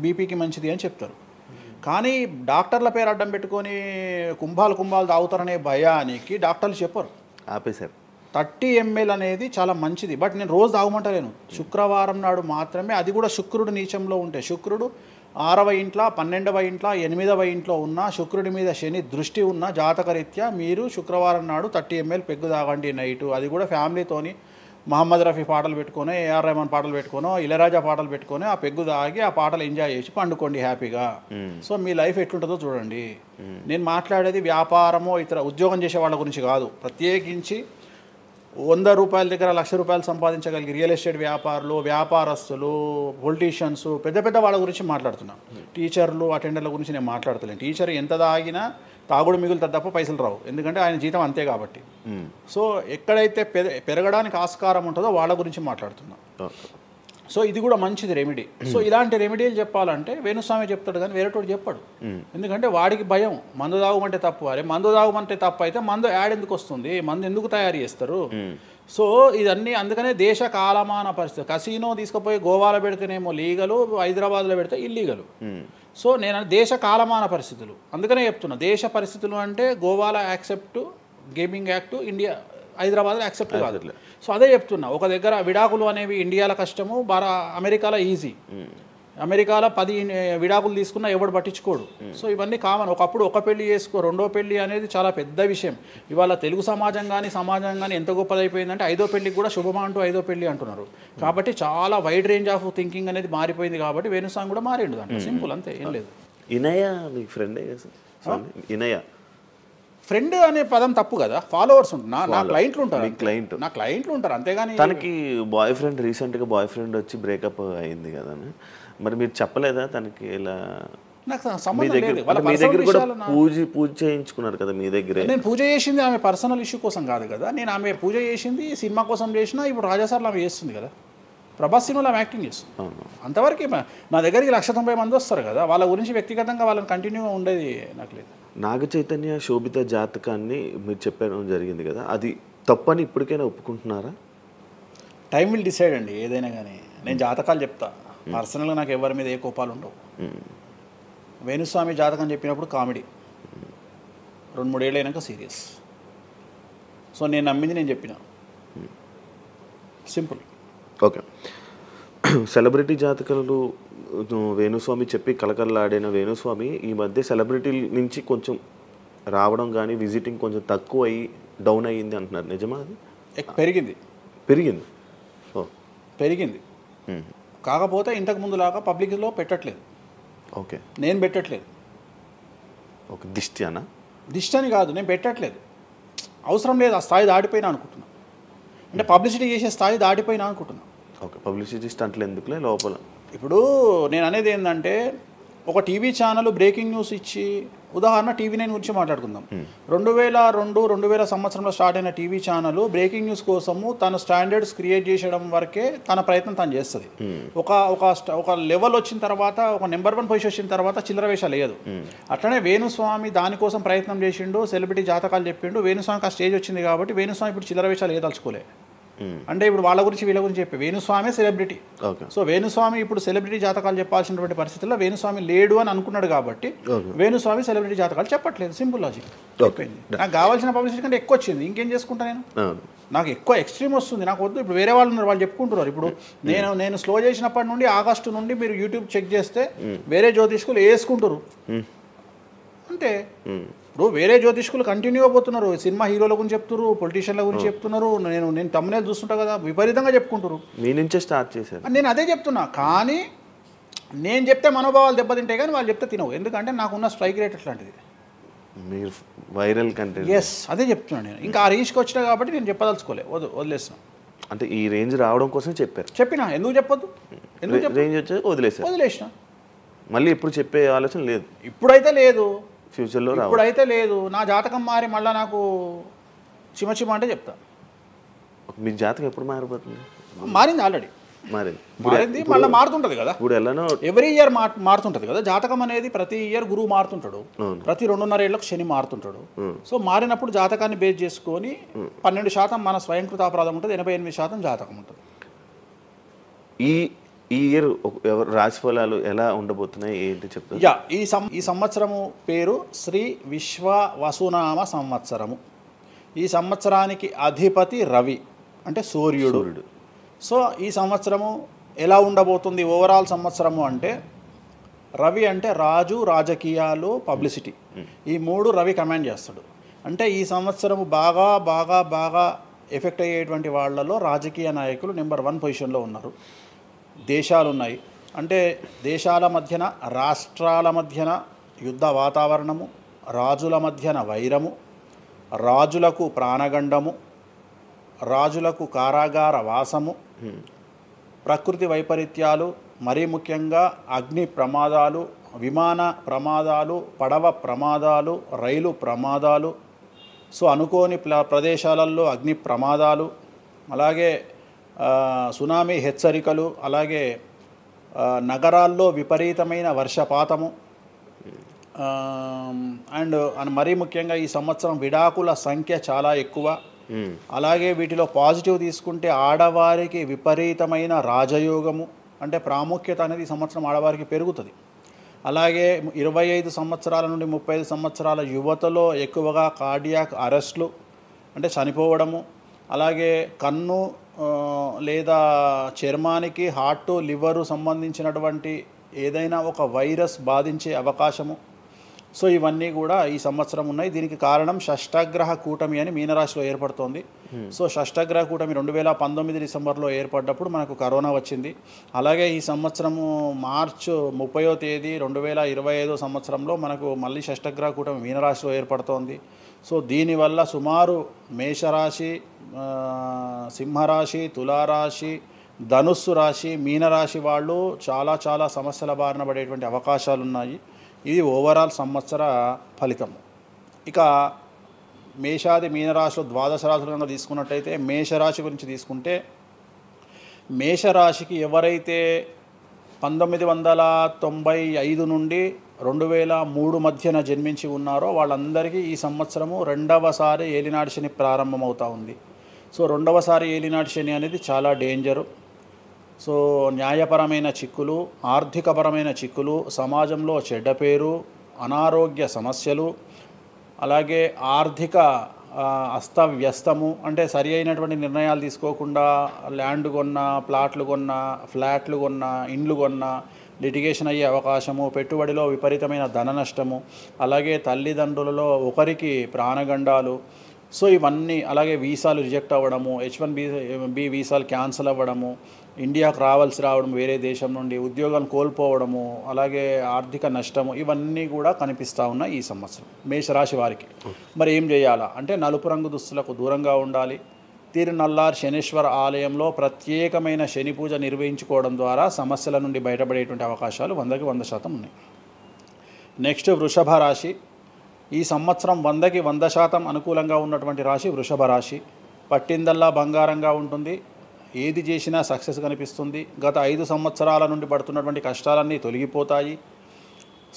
బీపీకి మంచిది అని చెప్తారు. కానీ డాక్టర్ల పేరు అడ్డం పెట్టుకొని కుంభాలు తాగుతారనే భయానికి డాక్టర్లు చెప్పరు, ఆపేశారు. 30 ml అనేది చాలా మంచిది. బట్ నేను రోజు తాగమంటలేను. శుక్రవారం నాడు మాత్రమే. అది కూడా శుక్రుడు నీచంలో ఉంటే. శుక్రుడు 6వ ఇంట్లో, 12వ ఇంట్లో, 8వ ఇంట్లో ఉన్న శుక్రుడి మీద శని దృష్టి ఉన్న జాతకరీత్యా మీరు శుక్రవారం నాడు 30 ml పెగ్గు తాగండి నైటు. అది కూడా ఫ్యామిలీతోని మహమ్మద్ రఫీ పాటలు పెట్టుకొని, ఏఆర్ రెహమాన్ పాటలు పెట్టుకొని, ఇళయరాజా పాటలు పెట్టుకొని ఆ పెగ్గు తాగి ఆ పాటలు ఎంజాయ్ చేసి పండుకోండి హ్యాపీగా. సో మీ లైఫ్ ఎట్లుంటుందో చూడండి. నేను మాట్లాడేది వ్యాపారమో ఇతర ఉద్యోగం చేసే వాళ్ళ గురించి కాదు. ప్రత్యేకించి 100 రూపాయల దగ్గర 1,00,000 రూపాయలు సంపాదించగలిగి రియల్ ఎస్టేట్ వ్యాపారులు, వ్యాపారస్తులు, పొలిటీషియన్స్, పెద్ద వాళ్ళ గురించి మాట్లాడుతున్నాను. టీచర్లు, అటెండర్ల గురించి నేను మాట్లాడతలేను. టీచర్ ఎంత తాగినా తాగుడు మిగులుతుంది తప్ప పైసలు రావు. ఎందుకంటే ఆయన జీతం అంతే కాబట్టి. సో ఎక్కడైతే పెరగడానికి ఆస్కారం ఉంటుందో వాళ్ళ గురించి మాట్లాడుతున్నాం. సో ఇది కూడా మంచిది రెమెడీ. సో ఇలాంటి రెమెడీలు చెప్పాలంటే వేణుస్వామి చెప్తాడు కానీ వేరేటోడు చెప్పాడు. ఎందుకంటే వాడికి భయం, మందు తాగమంటే తప్పు. అరే మందు తాగమంటే తప్పు అయితే మందు యాడ్ ఎందుకు వస్తుంది, మందు ఎందుకు తయారు చేస్తారు? సో ఇదన్నీ అందుకనే దేశ కాలమాన పరిస్థితి. కసినో తీసుకుపోయి గోవాలో పెడితేనేమో లీగలు, హైదరాబాద్లో పెడితే ఇల్లీగలు. సో నేను దేశ కాలమాన పరిస్థితులు అందుకనే చెప్తున్నా. దేశ పరిస్థితులు అంటే గోవాలో యాక్సెప్ట్ గేమింగ్ యాక్ట్, ఇండియా హైదరాబాద్లో యాక్సెప్ట్ కాదు. సో అదే చెప్తున్నా. ఒక దగ్గర విడాకులు అనేవి ఇండియాలో కష్టము, అమెరికాలో ఈజీ. అమెరికాలో 10 విడాకులు తీసుకున్నా ఎవడు పట్టించుకోడు. సో ఇవన్నీ కామన్. ఒకప్పుడు ఒక పెళ్లి చేసుకో, రెండో పెళ్లి అనేది చాలా పెద్ద విషయం. ఇవాళ తెలుగు సమాజం కానీ ఎంత గొప్పదైపోయిందంటే 5వ పెళ్లికి కూడా శుభమా అంటూ 5వ పెళ్లి అంటున్నారు. కాబట్టి చాలా వైడ్ రేంజ్ ఆఫ్ థింకింగ్ అనేది మారిపోయింది. కాబట్టి వేణుస్వామి కూడా మారిండు దాంట్లో. సింపుల్, అంతే, ఏం లేదు. ఇనయ మీ ఫ్రెండే ఇనయ ఫ్రెండ్ అనే పదం తప్పు కదా. ఫాలోవర్స్ ఉంటున్నా, నా క్లయింట్లు ఉంటారు. నా క్లయింట్లు ఉంటారు అంతేగాని. తనకి రీసెంట్గా బాయ్ ఫ్రెండ్ వచ్చి బ్రేకప్ అయింది కదా, మరి మీరు చెప్పలేదా తనకి? ఇలా నాకు సంబంధం లేదు. మీ దగ్గర కూడా పూజ చేయించుకున్నారు కదా మీ దగ్గర. నేను పూజ చేసింది ఆమె పర్సనల్ ఇష్యూ కోసం కాదు కదా. నేను ఆమె పూజ చేసింది సినిమా కోసం చేసినా. ఇప్పుడు రాజాసార్లు ఆమె చేస్తుంది కదా, ప్రభాస్ సినిమాలో ఆమె యాక్టింగ్ చేస్తుంది. అంతవరకు నా దగ్గరికి 190 మంది వస్తారు కదా, వాళ్ళ గురించి వ్యక్తిగతంగా వాళ్ళని కంటిన్యూగా ఉండేది నాకు లేదు. నాగ చైతన్య శోభిత జాతకాన్ని మీరు చెప్పడం జరిగింది కదా, అది తప్పని ఇప్పటికైనా ఒప్పుకుంటున్నారా? టైం విల్ డిసైడ్ అండి ఏదైనా కానీ. నేను జాతకాలు చెప్తా, పర్సనల్గా నాకు ఎవరి మీద ఏ కోపాలు ఉండవు. వేణుస్వామి జాతకం చెప్పినప్పుడు కామెడీ, 2-3 ఏళ్ళు అయినాక సీరియస్. సో నేను నమ్మింది నేను చెప్పిన, సింపుల్. ఓకే. సెలబ్రిటీ జాతకాలు వేణుస్వామి చెప్పి కలకల్లాడిన వేణుస్వామి ఈ మధ్య సెలబ్రిటీల నుంచి కొంచెం రావడం కానీ విజిటింగ్ కొంచెం తక్కువ అయ్యి డౌన్ అయ్యింది అంటున్నారు, నిజమా? అది పెరిగింది కాకపోతే ఇంతకు ముందులాగా పబ్లిక్లో పెట్టట్లేదు. ఓకే, నేను పెట్టట్లేదు. ఓకే, దిష్టి అని కాదు, నేను పెట్టట్లేదు. అవసరం లేదు, ఆ స్థాయి దాటిపోయినా అనుకుంటున్నా. అంటే పబ్లిసిటీ చేసే స్థాయి దాటిపోయినా అనుకుంటున్నా. ఓకే, పబ్లిసిటీ స్టంట్లు ఎందుకులే లోపల. ఇప్పుడు నేను అనేది ఏంటంటే, ఒక టీవీ ఛానల్ బ్రేకింగ్ న్యూస్ ఇచ్చి ఉదాహరణ TV9 గురించి మాట్లాడుకుందాం. 2002 సంవత్సరంలో స్టార్ట్ అయిన టీవీ ఛానల్ బ్రేకింగ్ న్యూస్ కోసము తన స్టాండర్డ్స్ క్రియేట్ చేయడం వరకే తన ప్రయత్నం తను చేస్తుంది. ఒక లెవెల్ వచ్చిన తర్వాత, ఒక నెంబర్ 1 పొజిషన్ వచ్చిన తర్వాత చిల్లర వేషాలు లేదు. అట్లనే వేణుస్వామి దానికోసం ప్రయత్నం చేసిండు, సెలబ్రిటీ జాతకాలు చెప్పిండు. వేణుస్వామికి ఆ స్టేజ్ వచ్చింది కాబట్టి వేణుస్వామి ఇప్పుడు చిల్లర వేషాలు ఏదలుచుకోలే. అంటే ఇప్పుడు వాళ్ళ గురించి వీళ్ళ గురించి చెప్పి వేణుస్వామి సెలబ్రిటీ. సో వేణుస్వామి ఇప్పుడు సెలబ్రిటీ జాతకాలు చెప్పాల్సినటువంటి పరిస్థితుల్లో వేణుస్వామి లేడు అని అనుకున్నాడు కాబట్టి వేణుస్వామి సెలబ్రిటీ జాతకాలు చెప్పట్లేదు. Simple logic. నాకు కావాల్సిన పబ్లిసిటీ కంటే ఎక్కువ వచ్చింది, ఇంకేం చేసుకుంటా నేను? నాకు ఎక్కువ ఎక్స్ట్రీమ్ వస్తుంది, నాకు వద్దు. ఇప్పుడు వేరే వాళ్ళు ఉన్నారు, వాళ్ళు చెప్పుకుంటున్నారు. ఇప్పుడు నేను స్లో చేసినప్పటి నుండి ఆగస్టు నుండి మీరు యూట్యూబ్ చెక్ చేస్తే వేరే జ్యోతిష్కులు వేసుకుంటారు అంటే. ఇప్పుడు వేరే జ్యోతిష్కులు కంటిన్యూగా పోతున్నారు, సినిమా హీరోల గురించి చెప్తున్నారు, పొలిటీషియన్ల గురించి చెప్తున్నారు. నేను తమ్మునేలు చూస్తుంటా కదా, విపరీతంగా చెప్పుకుంటారు. మీ నుంచే స్టార్ట్ చేశారు. నేను అదే చెప్తున్నా. కానీ నేను చెప్తే మనోభావాలు దెబ్బతింటాయి, కానీ వాళ్ళు చెప్తే తినవు. ఎందుకంటే నాకున్న స్ట్రైక్ రేట్ అట్లాంటిది. మీరు వైరల్ కంటెంట్. ఎస్, అదే చెప్తున్నాను నేను. ఇంకా ఆ రేంజ్కి వచ్చినా కాబట్టి నేను చెప్పదలుచుకోలే, వదిలేసిన. అంటే ఈ రేంజ్ రావడం కోసం చెప్పినా. ఎందుకు చెప్పొద్దు? రేంజ్ వచ్చి వదిలేసిన. మళ్ళీ ఎప్పుడు చెప్పే ఆలోచన లేదు. ఇప్పుడైతే లేదు, ఫ్యూచర్లో ఇప్పుడైతే లేదు. నా జాతకం మారి మళ్ళీ నాకు చిమ అంటే చెప్తా. మీ జాతకం ఎప్పుడు మారిపోతుంది? మారింది, ఆల్రెడీ మారింది, మళ్ళీ మారుతుంటది కదా. ఇప్పుడు ఎలానో ఎవ్రీ ఇయర్ మారుతుంటది కదా జాతకం అనేది. ప్రతి ఇయర్ గురువు మారుతుంటాడు, ప్రతి 2.5 ఏళ్ళకు శని మారుతుంటాడు. సో మారినప్పుడు జాతకాన్ని బేస్ చేసుకొని 12% మన స్వయంకృత అపరాధం ఉంటుంది, 88% జాతకం ఉంటుంది. ఈ ఇయర్ రాశి ఫలాలు ఎలా ఉండబోతున్నాయి ఏంటి చెప్తారు? ఈ సంవత్సరము పేరు శ్రీ విశ్వ వసునామ సంవత్సరము. ఈ సంవత్సరానికి అధిపతి రవి, అంటే సూర్యుడు. సో ఈ సంవత్సరము ఎలా ఉండబోతుంది ఓవరాల్ సంవత్సరము అంటే, రవి అంటే రాజు, రాజకీయాలు, పబ్లిసిటీ, ఈ 3 రవి కమాండ్ చేస్తాడు. అంటే ఈ సంవత్సరము బాగా బాగా బాగా ఎఫెక్ట్ అయ్యేటువంటి వాళ్ళలో రాజకీయ నాయకులు నెంబర్ 1 పొజిషన్లో ఉన్నారు. దేశాలు ఉన్నాయి, అంటే దేశాల మధ్యన, రాష్ట్రాల మధ్యన యుద్ధ వాతావరణము, రాజుల మధ్యన వైరము, రాజులకు ప్రాణగండము, రాజులకు కారాగార వాసము, ప్రకృతి వైపరీత్యాలు, మరీ ముఖ్యంగా అగ్ని ప్రమాదాలు, విమాన ప్రమాదాలు, పడవ ప్రమాదాలు, రైలు ప్రమాదాలు, సో అనుకోని ప్రదేశాలలో అగ్ని ప్రమాదాలు, అలాగే సునామీ హెచ్చరికలు, అలాగే నగరాల్లో విపరీతమైన వర్షపాతము, అండ్ మరీ ముఖ్యంగా ఈ సంవత్సరం విడాకుల సంఖ్య చాలా ఎక్కువ. అలాగే వీటిలో పాజిటివ్ తీసుకుంటే ఆడవారికి విపరీతమైన రాజయోగము, అంటే ప్రాముఖ్యత అనేది ఈ సంవత్సరం ఆడవారికి పెరుగుతుంది. అలాగే 25 సంవత్సరాల నుండి 35 సంవత్సరాల యువతలో ఎక్కువగా కార్డియాక్ అరెస్ట్లు, అంటే చనిపోవడము, అలాగే కన్ను లేదా చర్మానికి హార్ట్, లివరు సంబంధించినటువంటి ఏదైనా ఒక వైరస్ బాధించే అవకాశము. సో ఇవన్నీ కూడా ఈ సంవత్సరం ఉన్నాయి. దీనికి కారణం షష్టగ్రహ కూటమి అని మీనరాశిలో ఏర్పడుతోంది. సో షష్టగ్రహ కూటమి 2019 డిసెంబర్లో ఏర్పడ్డప్పుడు మనకు కరోనా వచ్చింది. అలాగే ఈ సంవత్సరము మార్చి 30వ తేదీ 2025 సంవత్సరంలో మనకు మళ్ళీ షష్టగ్రహ కూటమి మీనరాశిలో ఏర్పడుతోంది. సో దీనివల్ల సుమారు మేషరాశి, సింహరాశి, తులారాశి, ధనుస్సు రాశి, మీనరాశి వాళ్ళు చాలా చాలా సమస్యల బారిన పడేటువంటి అవకాశాలు ఉన్నాయి. ఇది ఓవరాల్ సంవత్సర ఫలితం. ఇక మేషాది మీనరాశిలో ద్వాదశ రాశులుగా తీసుకున్నట్టయితే మేషరాశి గురించి తీసుకుంటే, మేషరాశికి ఎవరైతే 1995 నుండి 2003 మధ్యన జన్మించి ఉన్నారో వాళ్ళందరికీ ఈ సంవత్సరము 2వసారి ఏలినాటి శని ప్రారంభమవుతూ ఉంది. సో 2వసారి ఏలినాటి శని అనేది చాలా డేంజరు. సో న్యాయపరమైన చిక్కులు, ఆర్థికపరమైన చిక్కులు, సమాజంలో చెడ్డ పేరు, అనారోగ్య సమస్యలు, అలాగే ఆర్థిక అస్తవ్యస్తము, అంటే సరి అయినటువంటి నిర్ణయాలు తీసుకోకుండా ల్యాండ్ కొన్నా, ప్లాట్లు కొన్నా, ఫ్లాట్లు కొన్నా, ఇండ్లు కొన్నా లిటిగేషన్ అయ్యే అవకాశము, పెట్టుబడిలో విపరీతమైన ధన నష్టము, అలాగే తల్లిదండ్రులలో ఒకరికి ప్రాణగండాలు. సో ఇవన్నీ, అలాగే వీసాలు రిజెక్ట్ అవ్వడము, H1B వీసాలు క్యాన్సిల్ అవ్వడము, ఇండియాకు రావడం వేరే దేశం నుండి, ఉద్యోగం కోల్పోవడము, అలాగే ఆర్థిక నష్టము, ఇవన్నీ కూడా కనిపిస్తూ ఉన్నాయి ఈ సంవత్సరం మేషరాశి వారికి. మరి ఏం చేయాలా అంటే, నలుపు రంగు దుస్తులకు దూరంగా ఉండాలి. తిరునల్లార్ శనీశ్వర ఆలయంలో ప్రత్యేకమైన శని పూజ నిర్వహించుకోవడం ద్వారా సమస్యల నుండి బయటపడేటువంటి అవకాశాలు 100% ఉన్నాయి. నెక్స్ట్ వృషభ రాశి. ఈ సంవత్సరం 100కి 100% అనుకూలంగా ఉన్నటువంటి రాశి వృషభ రాశి. పట్టిందల్లా బంగారంగా ఉంటుంది. ఏది చేసినా సక్సెస్ కనిపిస్తుంది. గత 5 సంవత్సరాల నుండి పడుతున్నటువంటి కష్టాలన్నీ తొలగిపోతాయి.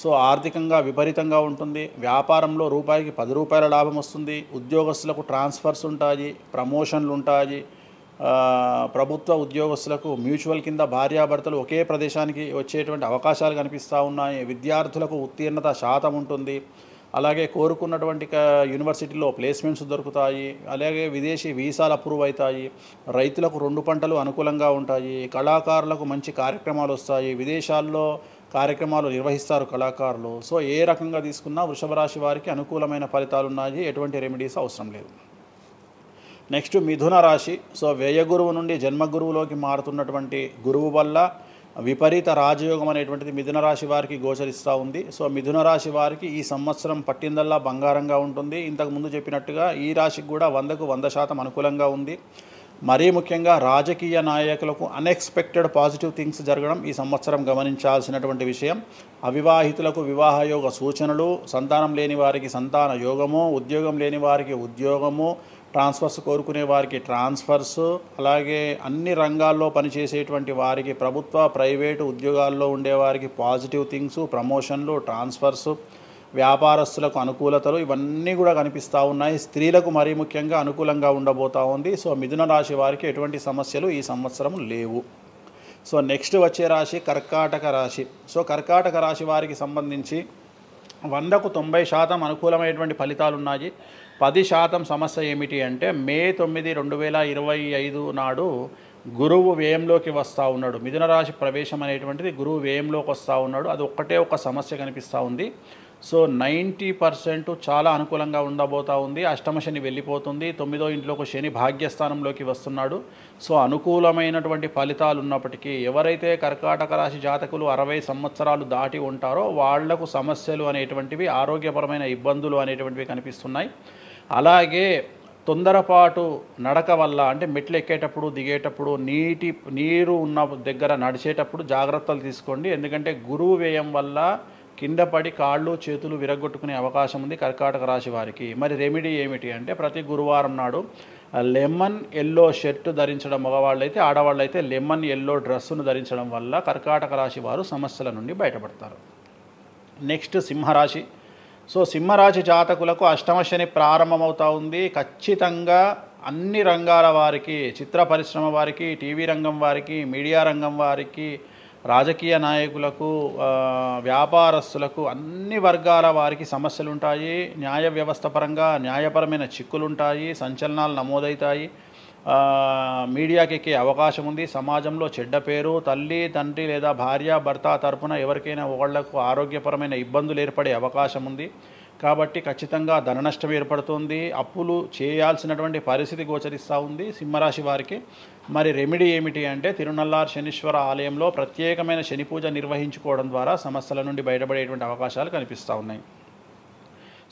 సో ఆర్థికంగా విపరీతంగా ఉంటుంది. వ్యాపారంలో రూపాయికి 10 రూపాయల లాభం వస్తుంది. ఉద్యోగస్తులకు ట్రాన్స్ఫర్స్ ఉంటాయి, ప్రమోషన్లు ఉంటాయి. ప్రభుత్వ ఉద్యోగస్తులకు మ్యూచువల్ కింద భార్యాభర్తలు ఒకే ప్రదేశానికి వచ్చేటువంటి అవకాశాలు కనిపిస్తూ ఉన్నాయి. విద్యార్థులకు ఉత్తీర్ణత శాతం ఉంటుంది. అలాగే కోరుకున్నటువంటి యూనివర్సిటీలో ప్లేస్మెంట్స్ దొరుకుతాయి. అలాగే విదేశీ వీసాలు అప్రూవ్ అవుతాయి. రైతులకు 2 పంటలు అనుకూలంగా ఉంటాయి. కళాకారులకు మంచి కార్యక్రమాలు వస్తాయి. విదేశాల్లో కార్యక్రమాలు నిర్వహిస్తారు కళాకారులు. సో ఏ రకంగా తీసుకున్నా వృషభ రాశి వారికి అనుకూలమైన ఫలితాలు ఉన్నాయి. ఎటువంటి రెమెడీస్ అవసరం లేదు. నెక్స్ట్ మిథున రాశి. సో వ్యయ గురువు నుండి జన్మ గురువులోకి మారుతున్నటువంటి గురువు వల్ల విపరీత రాజయోగం అనేటువంటిది మిథున రాశి వారికి గోచరిస్తూ ఉంది. సో మిథున రాశి వారికి ఈ సంవత్సరం పట్టిందల్లా బంగారంగా ఉంటుంది. ఇంతకుముందు చెప్పినట్టుగా ఈ రాశికి కూడా 100కు 100% అనుకూలంగా ఉంది. మరీ ముఖ్యంగా రాజకీయ నాయకులకు అన్ఎక్స్పెక్టెడ్ పాజిటివ్ థింగ్స్ జరగడం ఈ సంవత్సరం గమనించాల్సినటువంటి విషయం. అవివాహితులకు వివాహయోగ సూచనలు, సంతానం లేని వారికి సంతాన యోగము, ఉద్యోగం లేని వారికి ఉద్యోగము, ట్రాన్స్ఫర్స్ కోరుకునే వారికి ట్రాన్స్ఫర్స్, అలాగే అన్ని రంగాల్లో పనిచేసేటువంటి వారికి ప్రభుత్వ ప్రైవేటు ఉద్యోగాల్లో ఉండేవారికి పాజిటివ్ థింగ్స్, ప్రమోషన్లు, ట్రాన్స్ఫర్స్, వ్యాపారస్తులకు అనుకూలతలు ఇవన్నీ కూడా కనిపిస్తూ ఉన్నాయి. స్త్రీలకు మరీ ముఖ్యంగా అనుకూలంగా ఉండబోతూ ఉంది. సో మిథున రాశి వారికి ఎటువంటి సమస్యలు ఈ సంవత్సరం లేవు. సో నెక్స్ట్ వచ్చే రాశి కర్కాటక రాశి. సో కర్కాటక రాశి వారికి సంబంధించి 100కు 90% అనుకూలమైనటువంటి ఫలితాలు ఉన్నాయి. 10% సమస్య ఏమిటి అంటే మే 9, 2025 నాడు గురువు వ్యయంలోకి వస్తూ ఉన్నాడు. మిథున రాశి ప్రవేశం అనేటువంటిది గురువు వ్యయంలోకి వస్తూ ఉన్నాడు. అది ఒక్కటే ఒక సమస్య కనిపిస్తూ ఉంది. సో 90% చాలా అనుకూలంగా ఉండబోతూ ఉంది. అష్టమ శని వెళ్ళిపోతుంది. 9వ ఇంట్లోకి శని భాగ్యస్థానంలోకి వస్తున్నాడు. సో అనుకూలమైనటువంటి ఫలితాలు ఉన్నప్పటికీ ఎవరైతే కర్కాటక రాశి జాతకులు 60 సంవత్సరాలు దాటి ఉంటారో వాళ్లకు సమస్యలు అనేటువంటివి, ఆరోగ్యపరమైన ఇబ్బందులు అనేటువంటివి కనిపిస్తున్నాయి. అలాగే తొందరపాటు నడక వల్ల అంటే మెట్లు ఎక్కేటప్పుడు దిగేటప్పుడు నీరు ఉన్న దగ్గర నడిచేటప్పుడు జాగ్రత్తలు తీసుకోండి. ఎందుకంటే గురువు వ్యయం వల్ల కింద పడి కాళ్ళు చేతులు విరగొట్టుకునే అవకాశం ఉంది కర్కాటక రాశి వారికి. మరి రెమెడీ ఏమిటి అంటే ప్రతి గురువారం నాడు లెమన్ ఎల్లో షర్ట్ ధరించడం మగవాళ్ళైతే, ఆడవాళ్ళైతే లెమన్ ఎల్లో డ్రెస్సును ధరించడం వల్ల కర్కాటక రాశి వారు సమస్యల నుండి బయటపడతారు. నెక్స్ట్ సింహరాశి. సో సింహరాశి జాతకులకు అష్టమ శని ప్రారంభమవుతూ ఉంది. ఖచ్చితంగా అన్ని రంగాల వారికి, చిత్ర పరిశ్రమ వారికి, టీవీ రంగం వారికి, మీడియా రంగం వారికి, రాజకీయ నాయకులకు, వ్యాపారస్తులకు, అన్ని వర్గాల వారికి సమస్యలు ఉంటాయి. న్యాయ వ్యవస్థ పరంగా న్యాయపరమైన చిక్కులు ఉంటాయి. సంచలనాలు నమోదవుతాయి. మీడియాకి ఎక్కే అవకాశం ఉంది. సమాజంలో చెడ్డ పేరు, తల్లి తండ్రి లేదా భార్య భర్త తరపున ఎవరికైనా ఒకళ్లకు ఆరోగ్యపరమైన ఇబ్బందులు ఏర్పడే అవకాశం ఉంది. కాబట్టి ఖచ్చితంగా ధన నష్టం ఏర్పడుతుంది. అప్పులు చేయాల్సినటువంటి పరిస్థితి గోచరిస్తూ ఉంది సింహరాశి వారికి. మరి రెమెడీ ఏమిటి అంటే తిరునల్లార్ శనీశ్వర ఆలయంలో ప్రత్యేకమైన శని పూజ నిర్వహించుకోవడం ద్వారా సమస్యల నుండి బయటపడేటువంటి అవకాశాలు కనిపిస్తూ ఉన్నాయి.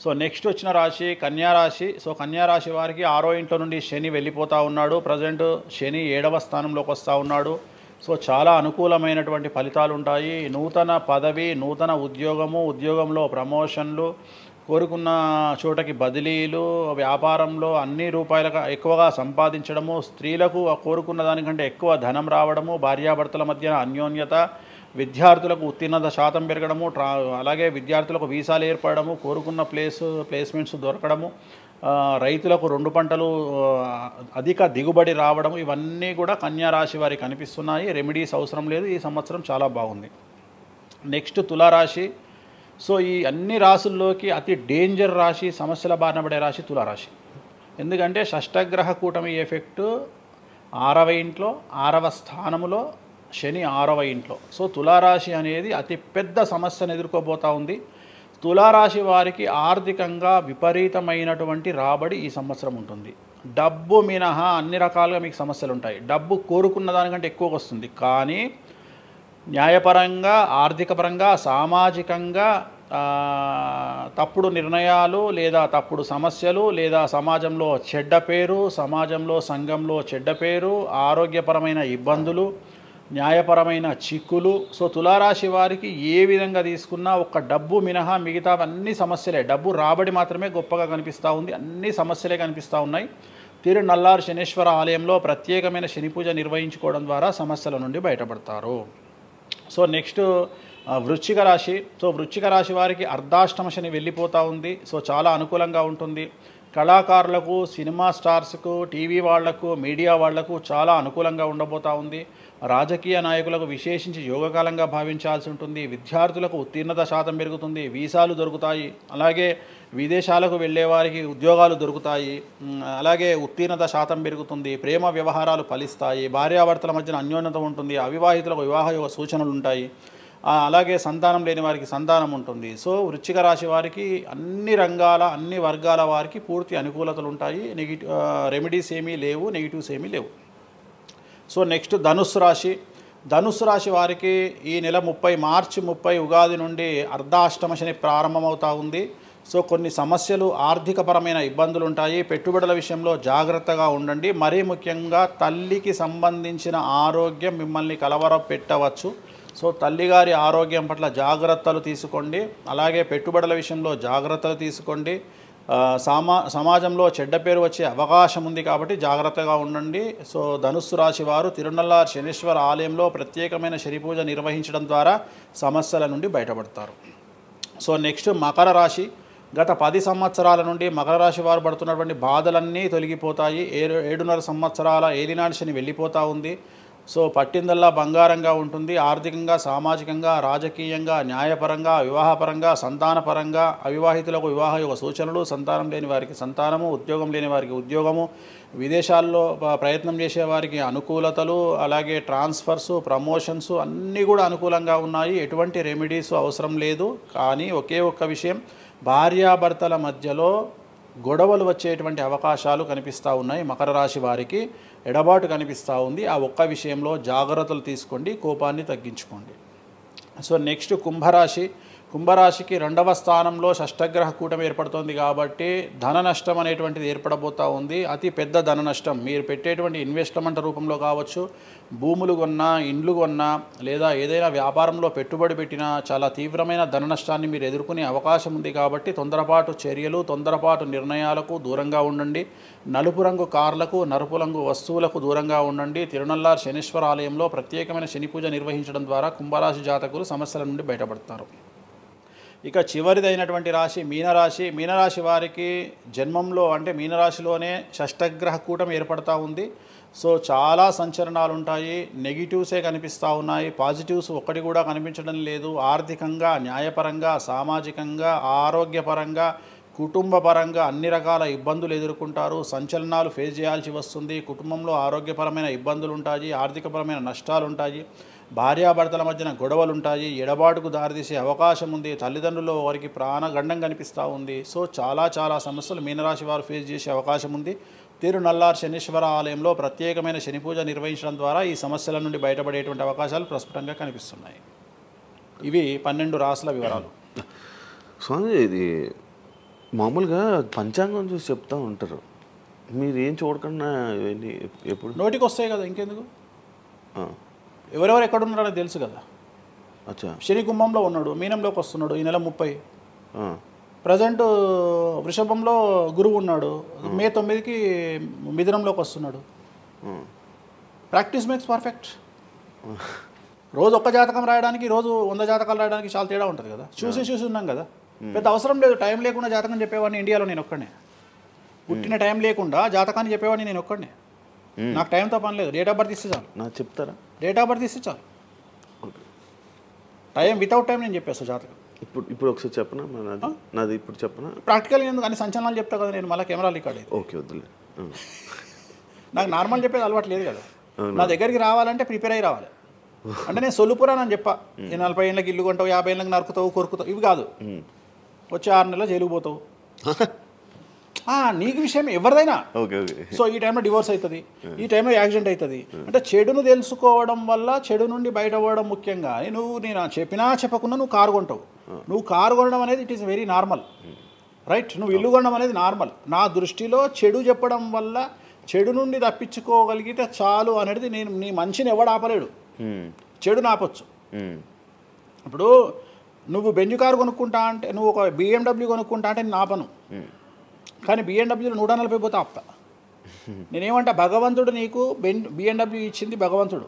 సో నెక్స్ట్ వచ్చిన రాశి కన్యారాశి. సో కన్యారాశి వారికి 6వ ఇంట్లో నుండి శని వెళ్ళిపోతూ ఉన్నాడు. ప్రజెంట్ శని 7వ స్థానంలోకి వస్తూ ఉన్నాడు. సో చాలా అనుకూలమైనటువంటి ఫలితాలు ఉంటాయి. నూతన పదవి, నూతన ఉద్యోగము, ఉద్యోగంలో ప్రమోషన్లు, కోరుకున్న చోటకి బదిలీలు, వ్యాపారంలో అన్ని రూపాయలకు ఎక్కువగా సంపాదించడము, స్త్రీలకు కోరుకున్న దానికంటే ఎక్కువ ధనం రావడము, భార్యాభర్తల మధ్య అన్యోన్యత, విద్యార్థులకు ఉత్తీర్ణత శాతం పెరగడము, అలాగే విద్యార్థులకు వీసాలు ఏర్పడము, కోరుకున్న ప్లేస్మెంట్స్ దొరకడము, రైతులకు 2 పంటలు అధిక దిగుబడి రావడము, ఇవన్నీ కూడా కన్యారాశి వారికి కనిపిస్తున్నాయి. రెమెడీస్ అవసరం లేదు. ఈ సంవత్సరం చాలా బాగుంది. నెక్స్ట్ తులారాశి. సో ఈ అన్ని రాశుల్లోకి అతి డేంజర్ రాశి, సమస్యల బారిన పడే రాశి తులారాశి. ఎందుకంటే షష్టగ్రహ కూటమి ఎఫెక్టు 6వ ఇంట్లో, 6వ స్థానములో శని 6వ ఇంట్లో. సో తులారాశి అనేది అతి పెద్ద సమస్యను ఎదుర్కోబోతూ ఉంది. తులారాశి వారికి ఆర్థికంగా విపరీతమైనటువంటి రాబడి ఈ సంవత్సరం ఉంటుంది. డబ్బు మినహా అన్ని రకాలుగా మీకు సమస్యలు ఉంటాయి. డబ్బు కోరుకున్న దానికంటే ఎక్కువ వస్తుంది. కానీ న్యాయపరంగా, ఆర్థికపరంగా, సామాజికంగా తప్పుడు నిర్ణయాలు లేదా తప్పుడు సమస్యలు లేదా సమాజంలో చెడ్డ పేరు, సమాజంలో సంఘంలో చెడ్డ పేరు, ఆరోగ్యపరమైన ఇబ్బందులు, న్యాయపరమైన చిక్కులు. సో తులారాశి వారికి ఏ విధంగా తీసుకున్నా ఒక డబ్బు మినహా మిగతా అన్ని సమస్యలే. డబ్బు రాబడి మాత్రమే గొప్పగా కనిపిస్తూ ఉంది, అన్ని సమస్యలే కనిపిస్తూ ఉన్నాయి. తిరునల్లార్ శనీశ్వర ఆలయంలో ప్రత్యేకమైన శని పూజ నిర్వహించుకోవడం ద్వారా సమస్యల నుండి బయటపడతారు. సో నెక్స్ట్ వృశ్చిక రాశి. సో వృశ్చిక రాశి వారికి అర్ధాష్టమ శని వెళ్ళిపోతూ ఉంది. సో చాలా అనుకూలంగా ఉంటుంది. కళాకారులకు, సినిమా స్టార్స్కు, టీవీ వాళ్లకు, మీడియా వాళ్లకు చాలా అనుకూలంగా ఉండబోతూ ఉంది. రాజకీయ నాయకులకు విశేషించి యోగకాలంగా భావించాల్సి ఉంటుంది. విద్యార్థులకు ఉత్తీర్ణత శాతం పెరుగుతుంది, వీసాలు దొరుకుతాయి. అలాగే విదేశాలకు వెళ్ళే వారికి ఉద్యోగాలు దొరుకుతాయి. అలాగే ఉత్తీర్ణత శాతం పెరుగుతుంది. ప్రేమ వ్యవహారాలు ఫలిస్తాయి. భార్యాభర్తల మధ్యన అన్యోన్యత ఉంటుంది. అవివాహితులకు వివాహ యోగ సూచనలు ఉంటాయి. అలాగే సంతానం లేని వారికి సంతానం ఉంటుంది. సో వృశ్చిక రాశి వారికి అన్ని రంగాల, అన్ని వర్గాల వారికి పూర్తి అనుకూలతలు ఉంటాయి. రెమెడీస్ ఏమీ లేవు, నెగిటివ్స్ ఏమీ లేవు. సో నెక్స్ట్ ధనుస్సు రాశి. ధనుస్సు రాశి వారికి ఈ నెల మార్చి 30 ఉగాది నుండి అర్ధాష్టమ శని ప్రారంభమవుతూ ఉంది. సో కొన్ని సమస్యలు, ఆర్థికపరమైన ఇబ్బందులు ఉంటాయి. పెట్టుబడుల విషయంలో జాగ్రత్తగా ఉండండి. మరీ ముఖ్యంగా తల్లికి సంబంధించిన ఆరోగ్యం మిమ్మల్ని కలవరపెట్టవచ్చు. సో తల్లిగారి ఆరోగ్యం పట్ల జాగ్రత్తలు తీసుకోండి. అలాగే పెట్టుబడుల విషయంలో జాగ్రత్తలు తీసుకోండి. సమాజంలో చెడ్డ పేరు వచ్చే అవకాశం ఉంది కాబట్టి జాగ్రత్తగా ఉండండి. సో ధనుస్సు రాశి వారు తిరునల్లార్ శనీశ్వర ఆలయంలో ప్రత్యేకమైన శని పూజ నిర్వహించడం ద్వారా సమస్యల నుండి బయటపడతారు. సో నెక్స్ట్ మకర రాశి. గత 10 సంవత్సరాల నుండి మకర రాశి వారు పడుతున్నటువంటి బాధలన్నీ తొలగిపోతాయి. 7.5 సంవత్సరాల ఏలినాటి శని వెళ్ళిపోతూ ఉంది. సో పట్టిందల్లా బంగారంగా ఉంటుంది. ఆర్థికంగా, సామాజికంగా, రాజకీయంగా, న్యాయపరంగా, వివాహపరంగా, సంతానపరంగా, అవివాహితులకు వివాహ యోగ సూచనలు, సంతానం లేని వారికి సంతానము, ఉద్యోగం లేని వారికి ఉద్యోగము, విదేశాల్లో ప్రయత్నం చేసే వారికి అనుకూలతలు, అలాగే ట్రాన్స్ఫర్సు, ప్రమోషన్స్ అన్నీ కూడా అనుకూలంగా ఉన్నాయి. ఎటువంటి రెమెడీస్ అవసరం లేదు. కానీ ఒకే ఒక్క విషయం, భార్యాభర్తల మధ్యలో గొడవలు వచ్చేటువంటి అవకాశాలు కనిపిస్తూ ఉన్నాయి. మకర రాశి వారికి ఎడబాటు కనిపిస్తూ ఉంది. ఆ ఒక్క విషయంలో జాగ్రత్తలు తీసుకోండి, కోపాన్ని తగ్గించుకోండి. సో నెక్స్ట్ కుంభరాశి. కుంభరాశికి 2వ స్థానంలో షష్టగ్రహ కూటమి ఏర్పడుతోంది కాబట్టి ధన నష్టం అనేటువంటిది ఏర్పడబోతూ ఉంది. అతి పెద్ద ధన నష్టం మీరు పెట్టేటువంటి ఇన్వెస్ట్మెంట్ రూపంలో కావచ్చు, భూములు కొన్నా, ఇండ్లు కొన్నా, లేదా ఏదైనా వ్యాపారంలో పెట్టుబడి పెట్టినా చాలా తీవ్రమైన ధన నష్టాన్ని మీరు ఎదుర్కొనే అవకాశం ఉంది. కాబట్టి తొందరపాటు చర్యలు, తొందరపాటు నిర్ణయాలకు దూరంగా ఉండండి. నలుపు రంగు కార్లకు, నలుపు రంగు వస్తువులకు దూరంగా ఉండండి. తిరునల్లార్ శనీశ్వర ఆలయంలో ప్రత్యేకమైన శని పూజ నిర్వహించడం ద్వారా కుంభరాశి జాతకులు సమస్యల నుండి బయటపడతారు. ఇక చివరిదైనటువంటి రాశి మీనరాశి. మీనరాశి వారికి జన్మంలో అంటే మీనరాశిలోనే షష్టగ్రహ కూటమి ఏర్పడతా ఉంది. సో చాలా సంచలనాలు ఉంటాయి. నెగిటివ్సే కనిపిస్తూ ఉన్నాయి, పాజిటివ్స్ ఒక్కటి కూడా కనిపించడం లేదు. ఆర్థికంగా, న్యాయపరంగా, సామాజికంగా, ఆరోగ్యపరంగా, కుటుంబపరంగా అన్ని రకాల ఇబ్బందులు ఎదుర్కొంటారు. సంచలనాలు ఫేస్ చేయాల్సి వస్తుంది. కుటుంబంలో ఆరోగ్యపరమైన ఇబ్బందులు ఉంటాయి, ఆర్థికపరమైన నష్టాలు ఉంటాయి, భార్యాభర్తల మధ్యన గొడవలు ఉంటాయి, ఎడబాటుకు దారితీసే అవకాశం ఉంది. తల్లిదండ్రుల్లో వారికి ప్రాణగండం కనిపిస్తూ ఉంది. సో చాలా సమస్యలు మీనరాశి వారు ఫేస్ చేసే అవకాశం ఉంది. తిరునల్లార్ శనీశ్వర ఆలయంలో ప్రత్యేకమైన శని పూజ నిర్వహించడం ద్వారా ఈ సమస్యల నుండి బయటపడేటువంటి అవకాశాలు ప్రస్ఫుటంగా కనిపిస్తున్నాయి. ఇవి 12 రాశుల వివరాలు. స్వామి, ఇది మామూలుగా పంచాంగం చూసి చెప్తూ ఉంటారు, మీరు ఏం చూడకుండా ఇవన్నీ ఎప్పుడు నోటికి వస్తాయి కదా, ఇంకెందుకు? ఎవరెవరు ఎక్కడున్నారో తెలుసు కదా. అచ్చా, శని కుంభంలో ఉన్నాడు, మీనంలోకి వస్తున్నాడు ఈ నెల 30. ప్రజెంట్ వృషభంలో గురువు ఉన్నాడు, మే 9కి మిథునంలోకి వస్తున్నాడు. Practice makes perfect. రోజు ఒక్క జాతకం రాయడానికి, రోజు 100 జాతకాలు రాయడానికి చాలా తేడా ఉంటుంది కదా. చూసి ఉన్నాం కదా, పెద్ద అవసరం లేదు. టైం లేకుండా జాతకం చెప్పేవాడిని ఇండియాలో నేను ఒక్కడే. పుట్టిన టైం లేకుండా జాతకాన్ని చెప్పేవాడిని నేను ఒక్కడే. నాకు టైంతో పని లేదు. డేట్ ఆఫ్ బర్త్ ఇస్తే చాలు. నాకు చెప్తారా? డేట్ ఆఫ్ బర్త్ ఇస్తే చాలు. టైం వితౌట్ టైం నేను చెప్పేస్తాను జాతకం. ఇప్పుడు ఒకసారి చెప్పనా? నాది ఇప్పుడు చెప్పనా? ప్రాక్టికల్గా ఎందుకు అన్ని సంచలనాలు చెప్తా కదా నేను, మళ్ళీ కెమెరా రికార్డ్ అయ్యి. ఓకే, వద్దులే. నాకు నార్మల్ చెప్పేది అలవాటు లేదు కదా. నా దగ్గరికి రావాలంటే ప్రిపేర్ అయ్యి రావాలి. అంటే నేను సొల్లుపురానని చెప్పా, 40 ఏళ్ళకి ఇల్లు కొంటావు, 50 ఏళ్ళకి నరుకుతావు, కొరుకుతావు, ఇవి కాదు. వచ్చే 6 నెలలు జైలుకు పోతావు. నీకు విషయం ఎవరిదైనా. సో ఈ టైంలో డివోర్స్ అవుతుంది, ఈ టైంలో యాక్సిడెంట్ అవుతుంది. అంటే చెడును తెలుసుకోవడం వల్ల చెడు నుండి బయటపడడం ముఖ్యంగా. నేను చెప్పినా చెప్పకుండా నువ్వు కారు కొంటావు. నువ్వు కారు కొనడం అనేది it is very normal, right? నువ్వు ఇల్లు కొనడం అనేది నార్మల్. నా దృష్టిలో చెడు చెప్పడం వల్ల చెడు నుండి తప్పించుకోగలిగితే చాలు అనేది నీ మంచిని ఎవడు ఆపలేడు. చెడుని ఆపొచ్చు. ఇప్పుడు నువ్వు బెంజ్ కారు కొనుక్కుంటా అంటే, నువ్వు ఒక BMW కొనుక్కుంటా అంటే నేను ఆపను, కానీ BMW 140 పోతే ఆపుతా. నేనేమంటా, భగవంతుడు నీకు BMW ఇచ్చింది భగవంతుడు,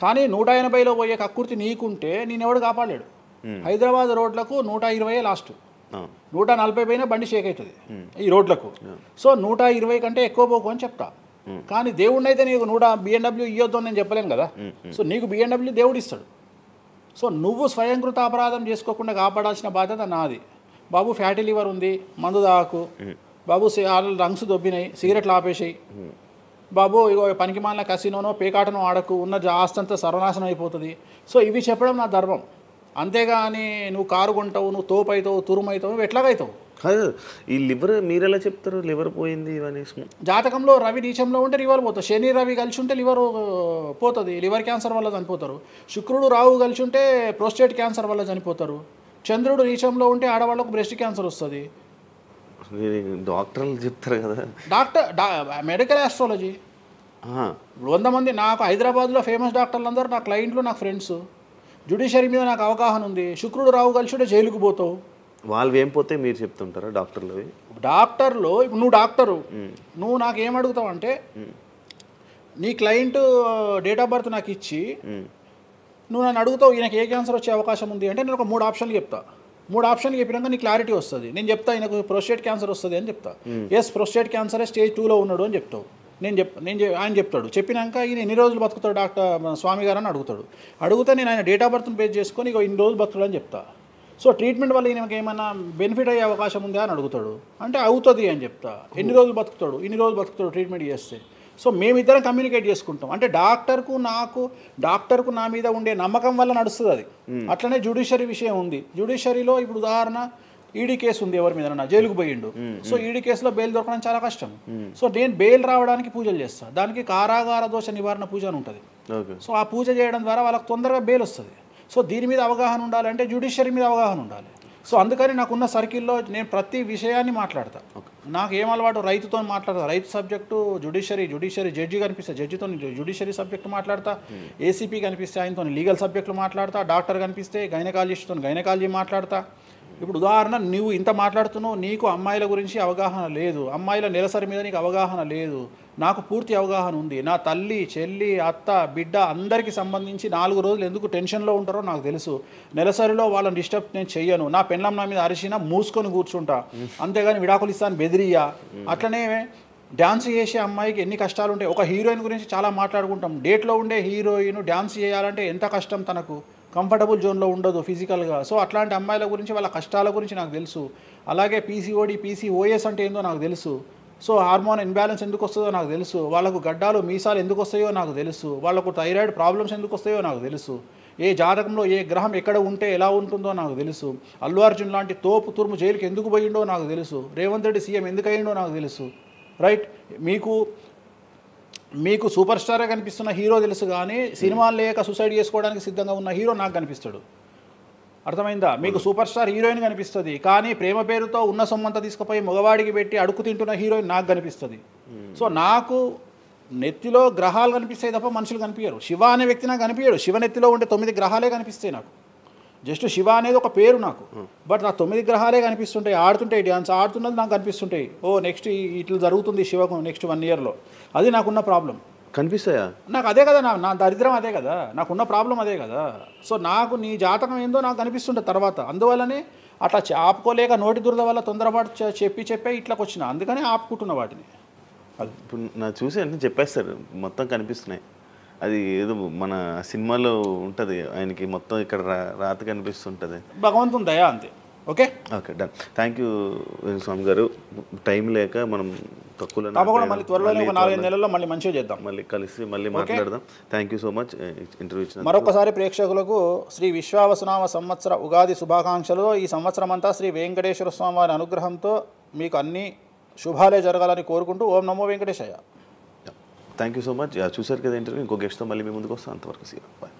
కానీ 180లో పోయే కక్కుర్తి నీకుంటే నేను ఎవడు కాపాడలేడు. హైదరాబాద్ రోడ్లకు 120 లాస్ట్, 140 పైన బండి షేక్ అవుతుంది ఈ రోడ్లకు. సో 120 కంటే ఎక్కువ పోకు అని చెప్తా. కానీ దేవుడిని అయితే నీకు BMW ఇవ్వద్దు అని నేను చెప్పలేను కదా. సో నీకు BMW దేవుడు ఇస్తాడు. సో నువ్వు స్వయంకృత అపరాధం చేసుకోకుండా కాపాడాల్సిన బాధ్యత నాది. బాబు ఫ్యాటీ లివర్ ఉంది, మందు దాకు, బాబు రంగ్స్ దొబ్బినాయి, సిగరెట్లు ఆపేసాయి, బాబు ఇగో పనికి మాలిన కసినోనో పేకాటనో ఆడకు, ఉన్న ఆస్తంతా సర్వనాశనం అయిపోతుంది. సో ఇవి చెప్పడం నా ధర్మం. అంతేగాని నువ్వు కారు కొంటావు, నువ్వు తోపు అవుతావు, తురుమవుతావు, నువ్వు ఎట్లాగవుతావు? ఈ లివర్ మీరు ఎలా చెప్తారు లివర్ పోయింది ఇవన్నీ? జాతకంలో రవి నీచంలో ఉంటే లివర్ పోతుంది, శని రవి కలిసి ఉంటే లివర్ పోతుంది, లివర్ క్యాన్సర్ వల్ల చనిపోతారు. శుక్రుడు రాహు కలిసి ఉంటే ప్రోస్టేట్ క్యాన్సర్ వల్ల చనిపోతారు. చంద్రుడు నీచంలో ఉంటే ఆడవాళ్ళకు బ్రెస్ట్ క్యాన్సర్ వస్తుంది. డాక్టర్లు చెప్తారు కదా. మెడికల్ ఆస్ట్రాలజీ 100 మంది నాకు హైదరాబాద్లో ఫేమస్ డాక్టర్లు అందరూ నా క్లయింట్లు, నా ఫ్రెండ్స్. జ్యుడిషియరీ మీద నాకు అవగాహన ఉంది. శుక్రుడు రాహు కలిసి ఉంటే జైలుకు పోతావు. వాళ్ళు ఏం పోతే మీరు చెప్తుంటారా డాక్టర్లు? డాక్టర్లు ఇప్పుడు నువ్వు డాక్టరు, నువ్వు నాకు ఏం అడుగుతావు అంటే, నీ క్లయింట్ డేట్ ఆఫ్ బర్త్ నాకు ఇచ్చి నువ్వు నన్ను అడుగుతావు ఈయనకి ఏ క్యాన్సర్ వచ్చే అవకాశం ఉంది అంటే, నేను ఒక 3 ఆప్షన్లు చెప్తా. 3 ఆప్షన్లు చెప్పినాక నీ క్లారిటీ వస్తుంది. నేను చెప్తా ఈయనకు ప్రోస్టేట్ క్యాన్సర్ వస్తుంది అని చెప్తా. ఎస్ ప్రోస్టేట్ క్యాన్సరే స్టేజ్ 2లో ఉన్నాడు అని చెప్తావు. ఆయన చెప్తాడు. చెప్పినాక ఈయన ఎన్ని రోజులు బతుకుతాడు డాక్టర్ స్వామి గారు అని అడుగుతాడు. అడిగితే నేను ఆయన డేట్ ఆఫ్ బర్త్ని బేస్ చేసుకొని ఇక ఇన్ని రోజులు బతుకుతాడు అని చెప్తా. సో ట్రీట్మెంట్ వల్ల ఈయనకి ఏమైనా బెనిఫిట్ అయ్యే అవకాశం ఉందా అని అడుగుతాడు. అంటే అవుతుంది అని చెప్తా. ఎన్ని రోజులు బతుకుతాడు, ఇన్ని రోజులు బతుకుతాడు ట్రీట్మెంట్ చేస్తే. సో మేమిద్దరం కమ్యూనికేట్ చేసుకుంటాం. అంటే డాక్టర్కు నా మీద ఉండే నమ్మకం వల్ల నడుస్తుంది అది. అట్లనే జ్యుడిషియరీ విషయం ఉంది. జ్యుడిషియరీలో ఇప్పుడు ఉదాహరణ ఈడీ కేసు ఉంది, ఎవరి మీద నా జైలుకు పోయిండు. సో ఈడీ కేసులో బెయిల్ దొరకడం చాలా కష్టం. సో నేను బెయిల్ రావడానికి పూజలు చేస్తాను. దానికి కారాగార దోష నివారణ పూజ అని ఉంటుంది. సో ఆ పూజ చేయడం ద్వారా వాళ్ళకి తొందరగా బెయిల్ వస్తుంది. సో దీని మీద అవగాహన ఉండాలంటే జ్యుడిషియరీ మీద అవగాహన ఉండాలి. సో అందుకని నాకున్న సర్కిల్లో నేను ప్రతి విషయాన్ని మాట్లాడతా. నాకు ఏం అలవాటు, రైతుతో మాట్లాడతా. రైతు సబ్జెక్టు జుడిషియరీ జడ్జి కనిపిస్తే జడ్జితో జుడిషియరీ సబ్జెక్టు మాట్లాడతా. ఏసీపీ కనిపిస్తే ఆయనతో లీగల్ సబ్జెక్టులు మాట్లాడతా. డాక్టర్ కనిపిస్తే గైనకాలజిస్ట్తో గైనకాలజీ మాట్లాడతా. ఇప్పుడు ఉదాహరణ, నువ్వు ఇంత మాట్లాడుతున్నావు, నీకు అమ్మాయిల గురించి అవగాహన లేదు, అమ్మాయిల నెలసరి మీద నీకు అవగాహన లేదు. నాకు పూర్తి అవగాహన ఉంది. నా తల్లి, చెల్లి, అత్త, బిడ్డ అందరికీ సంబంధించి 4 రోజులు ఎందుకు టెన్షన్లో ఉంటారో నాకు తెలుసు. నెలసరిలో వాళ్ళని డిస్టర్బ్ నేను చెయ్యను. నా పెళ్ళం నా మీద అరిచినా మూసుకొని కూర్చుంటా, అంతేగాని విడాకులు ఇస్తాను బెదిరియా. అట్లనే డ్యాన్స్ చేసే అమ్మాయికి ఎన్ని కష్టాలు ఉంటాయి. ఒక హీరోయిన్ గురించి చాలా మాట్లాడుకుంటాం. డేట్లో ఉండే హీరోయిన్ డ్యాన్స్ చేయాలంటే ఎంత కష్టం, తనకు కంఫర్టబుల్ జోన్లో ఉండదు ఫిజికల్గా. సో అట్లాంటి అమ్మాయిల గురించి, వాళ్ళ కష్టాల గురించి నాకు తెలుసు. అలాగే పీసీఓడి, పీసీఓఎస్ అంటే ఏందో నాకు తెలుసు. సో హార్మోన్ ఇన్బ్యాలెన్స్ ఎందుకు వస్తుందో నాకు తెలుసు. వాళ్ళకు గడ్డాలు మీసాలు ఎందుకు వస్తాయో నాకు తెలుసు. వాళ్ళకు థైరాయిడ్ ప్రాబ్లమ్స్ ఎందుకు వస్తాయో నాకు తెలుసు. ఏ జాతకంలో ఏ గ్రహం ఎక్కడ ఉంటే ఎలా ఉంటుందో నాకు తెలుసు. అల్లు అర్జున్ లాంటి తోపు తురుము జైలుకి ఎందుకు పోయిండో నాకు తెలుసు. రేవంత్ రెడ్డి సీఎం ఎందుకు అయ్యిండో నాకు తెలుసు. రైట్, మీకు సూపర్ స్టార్గా కనిపిస్తున్న హీరో తెలుసు, కానీ సినిమాలు లేక సూసైడ్ చేసుకోవడానికి సిద్ధంగా ఉన్న హీరో నాకు కనిపిస్తాడు. అర్థమైందా? మీకు సూపర్ స్టార్ హీరోయిన్ కనిపిస్తుంది, కానీ ప్రేమ పేరుతో ఉన్న సొమ్మంతా తీసుకుపోయి మగవాడికి పెట్టి అడుక్కు తింటున్న హీరోయిన్ నాకు కనిపిస్తుంది. సో నాకు నెత్తిలో గ్రహాలు కనిపిస్తాయి తప్ప మనుషులు కనిపించరు. శివ అనే వ్యక్తి నాకు కనిపించడు. శివ నెత్తిలో ఉండే 9 గ్రహాలే కనిపిస్తాయి నాకు. జస్ట్ శివ అనేది ఒక పేరు నాకు, బట్ నాకు 9 గ్రహాలే కనిపిస్తుంటాయి. ఆడుతుంటాయి, డ్యాన్స్ ఆడుతున్నది నాకు కనిపిస్తుంటాయి. నెక్స్ట్ ఇట్లా జరుగుతుంది శివకు నెక్స్ట్ 1 ఇయర్లో. అది నాకున్న ప్రాబ్లం. కనిపిస్తాయా? నాకు అదే కదా, నా దరిద్రం అదే కదా, నాకున్న ప్రాబ్లం అదే కదా. సో నాకు నీ జాతకం ఏందో నాకు కనిపిస్తుంటుంది తర్వాత. అందువల్లనే అట్లా ఆపుకోలేక నోటి దురద వల్ల తొందరపాటు చెప్పే ఇట్లాకి వచ్చిన, అందుకని ఆపుకుంటున్న వాటిని. అది ఇప్పుడు నా చూసి అన్నీ చెప్పేస్తారు, మొత్తం కనిపిస్తున్నాయి. అది ఏదో మన సినిమాలో ఉంటుంది, ఆయనకి మొత్తం ఇక్కడ రాత కనిపిస్తుంటుంది. భగవంతుని దయ అంతే. Okay done. Thank you Venu Swamy గారు. టైం లేక మనం తక్కువ తప్పకుండా మళ్ళీ త్వరలోనే ఒక 4-5 నెలల్లో మళ్ళీ మంచిగా చేద్దాం, మళ్ళీ కలిసి మళ్ళీ మాట్లాడదాం. Thank you so much interview ఇచ్చిన. మరొకసారి ప్రేక్షకులకు శ్రీ విశ్వావసునామ సంవత్సర ఉగాది శుభాకాంక్షలు. ఈ సంవత్సరం అంతా శ్రీ వెంకటేశ్వర స్వామి వారి అనుగ్రహంతో మీకు అన్ని శుభాలే జరగాలని కోరుకుంటూ ఓం నమో Venkateshayya. Thank you so much. చూసారు కదా ఇంటర్వ్యూ. ఇంకో గెస్ట్తో మళ్ళీ మీ ముందుకు వస్తాం. అంతవరకు సీ. బాయ్.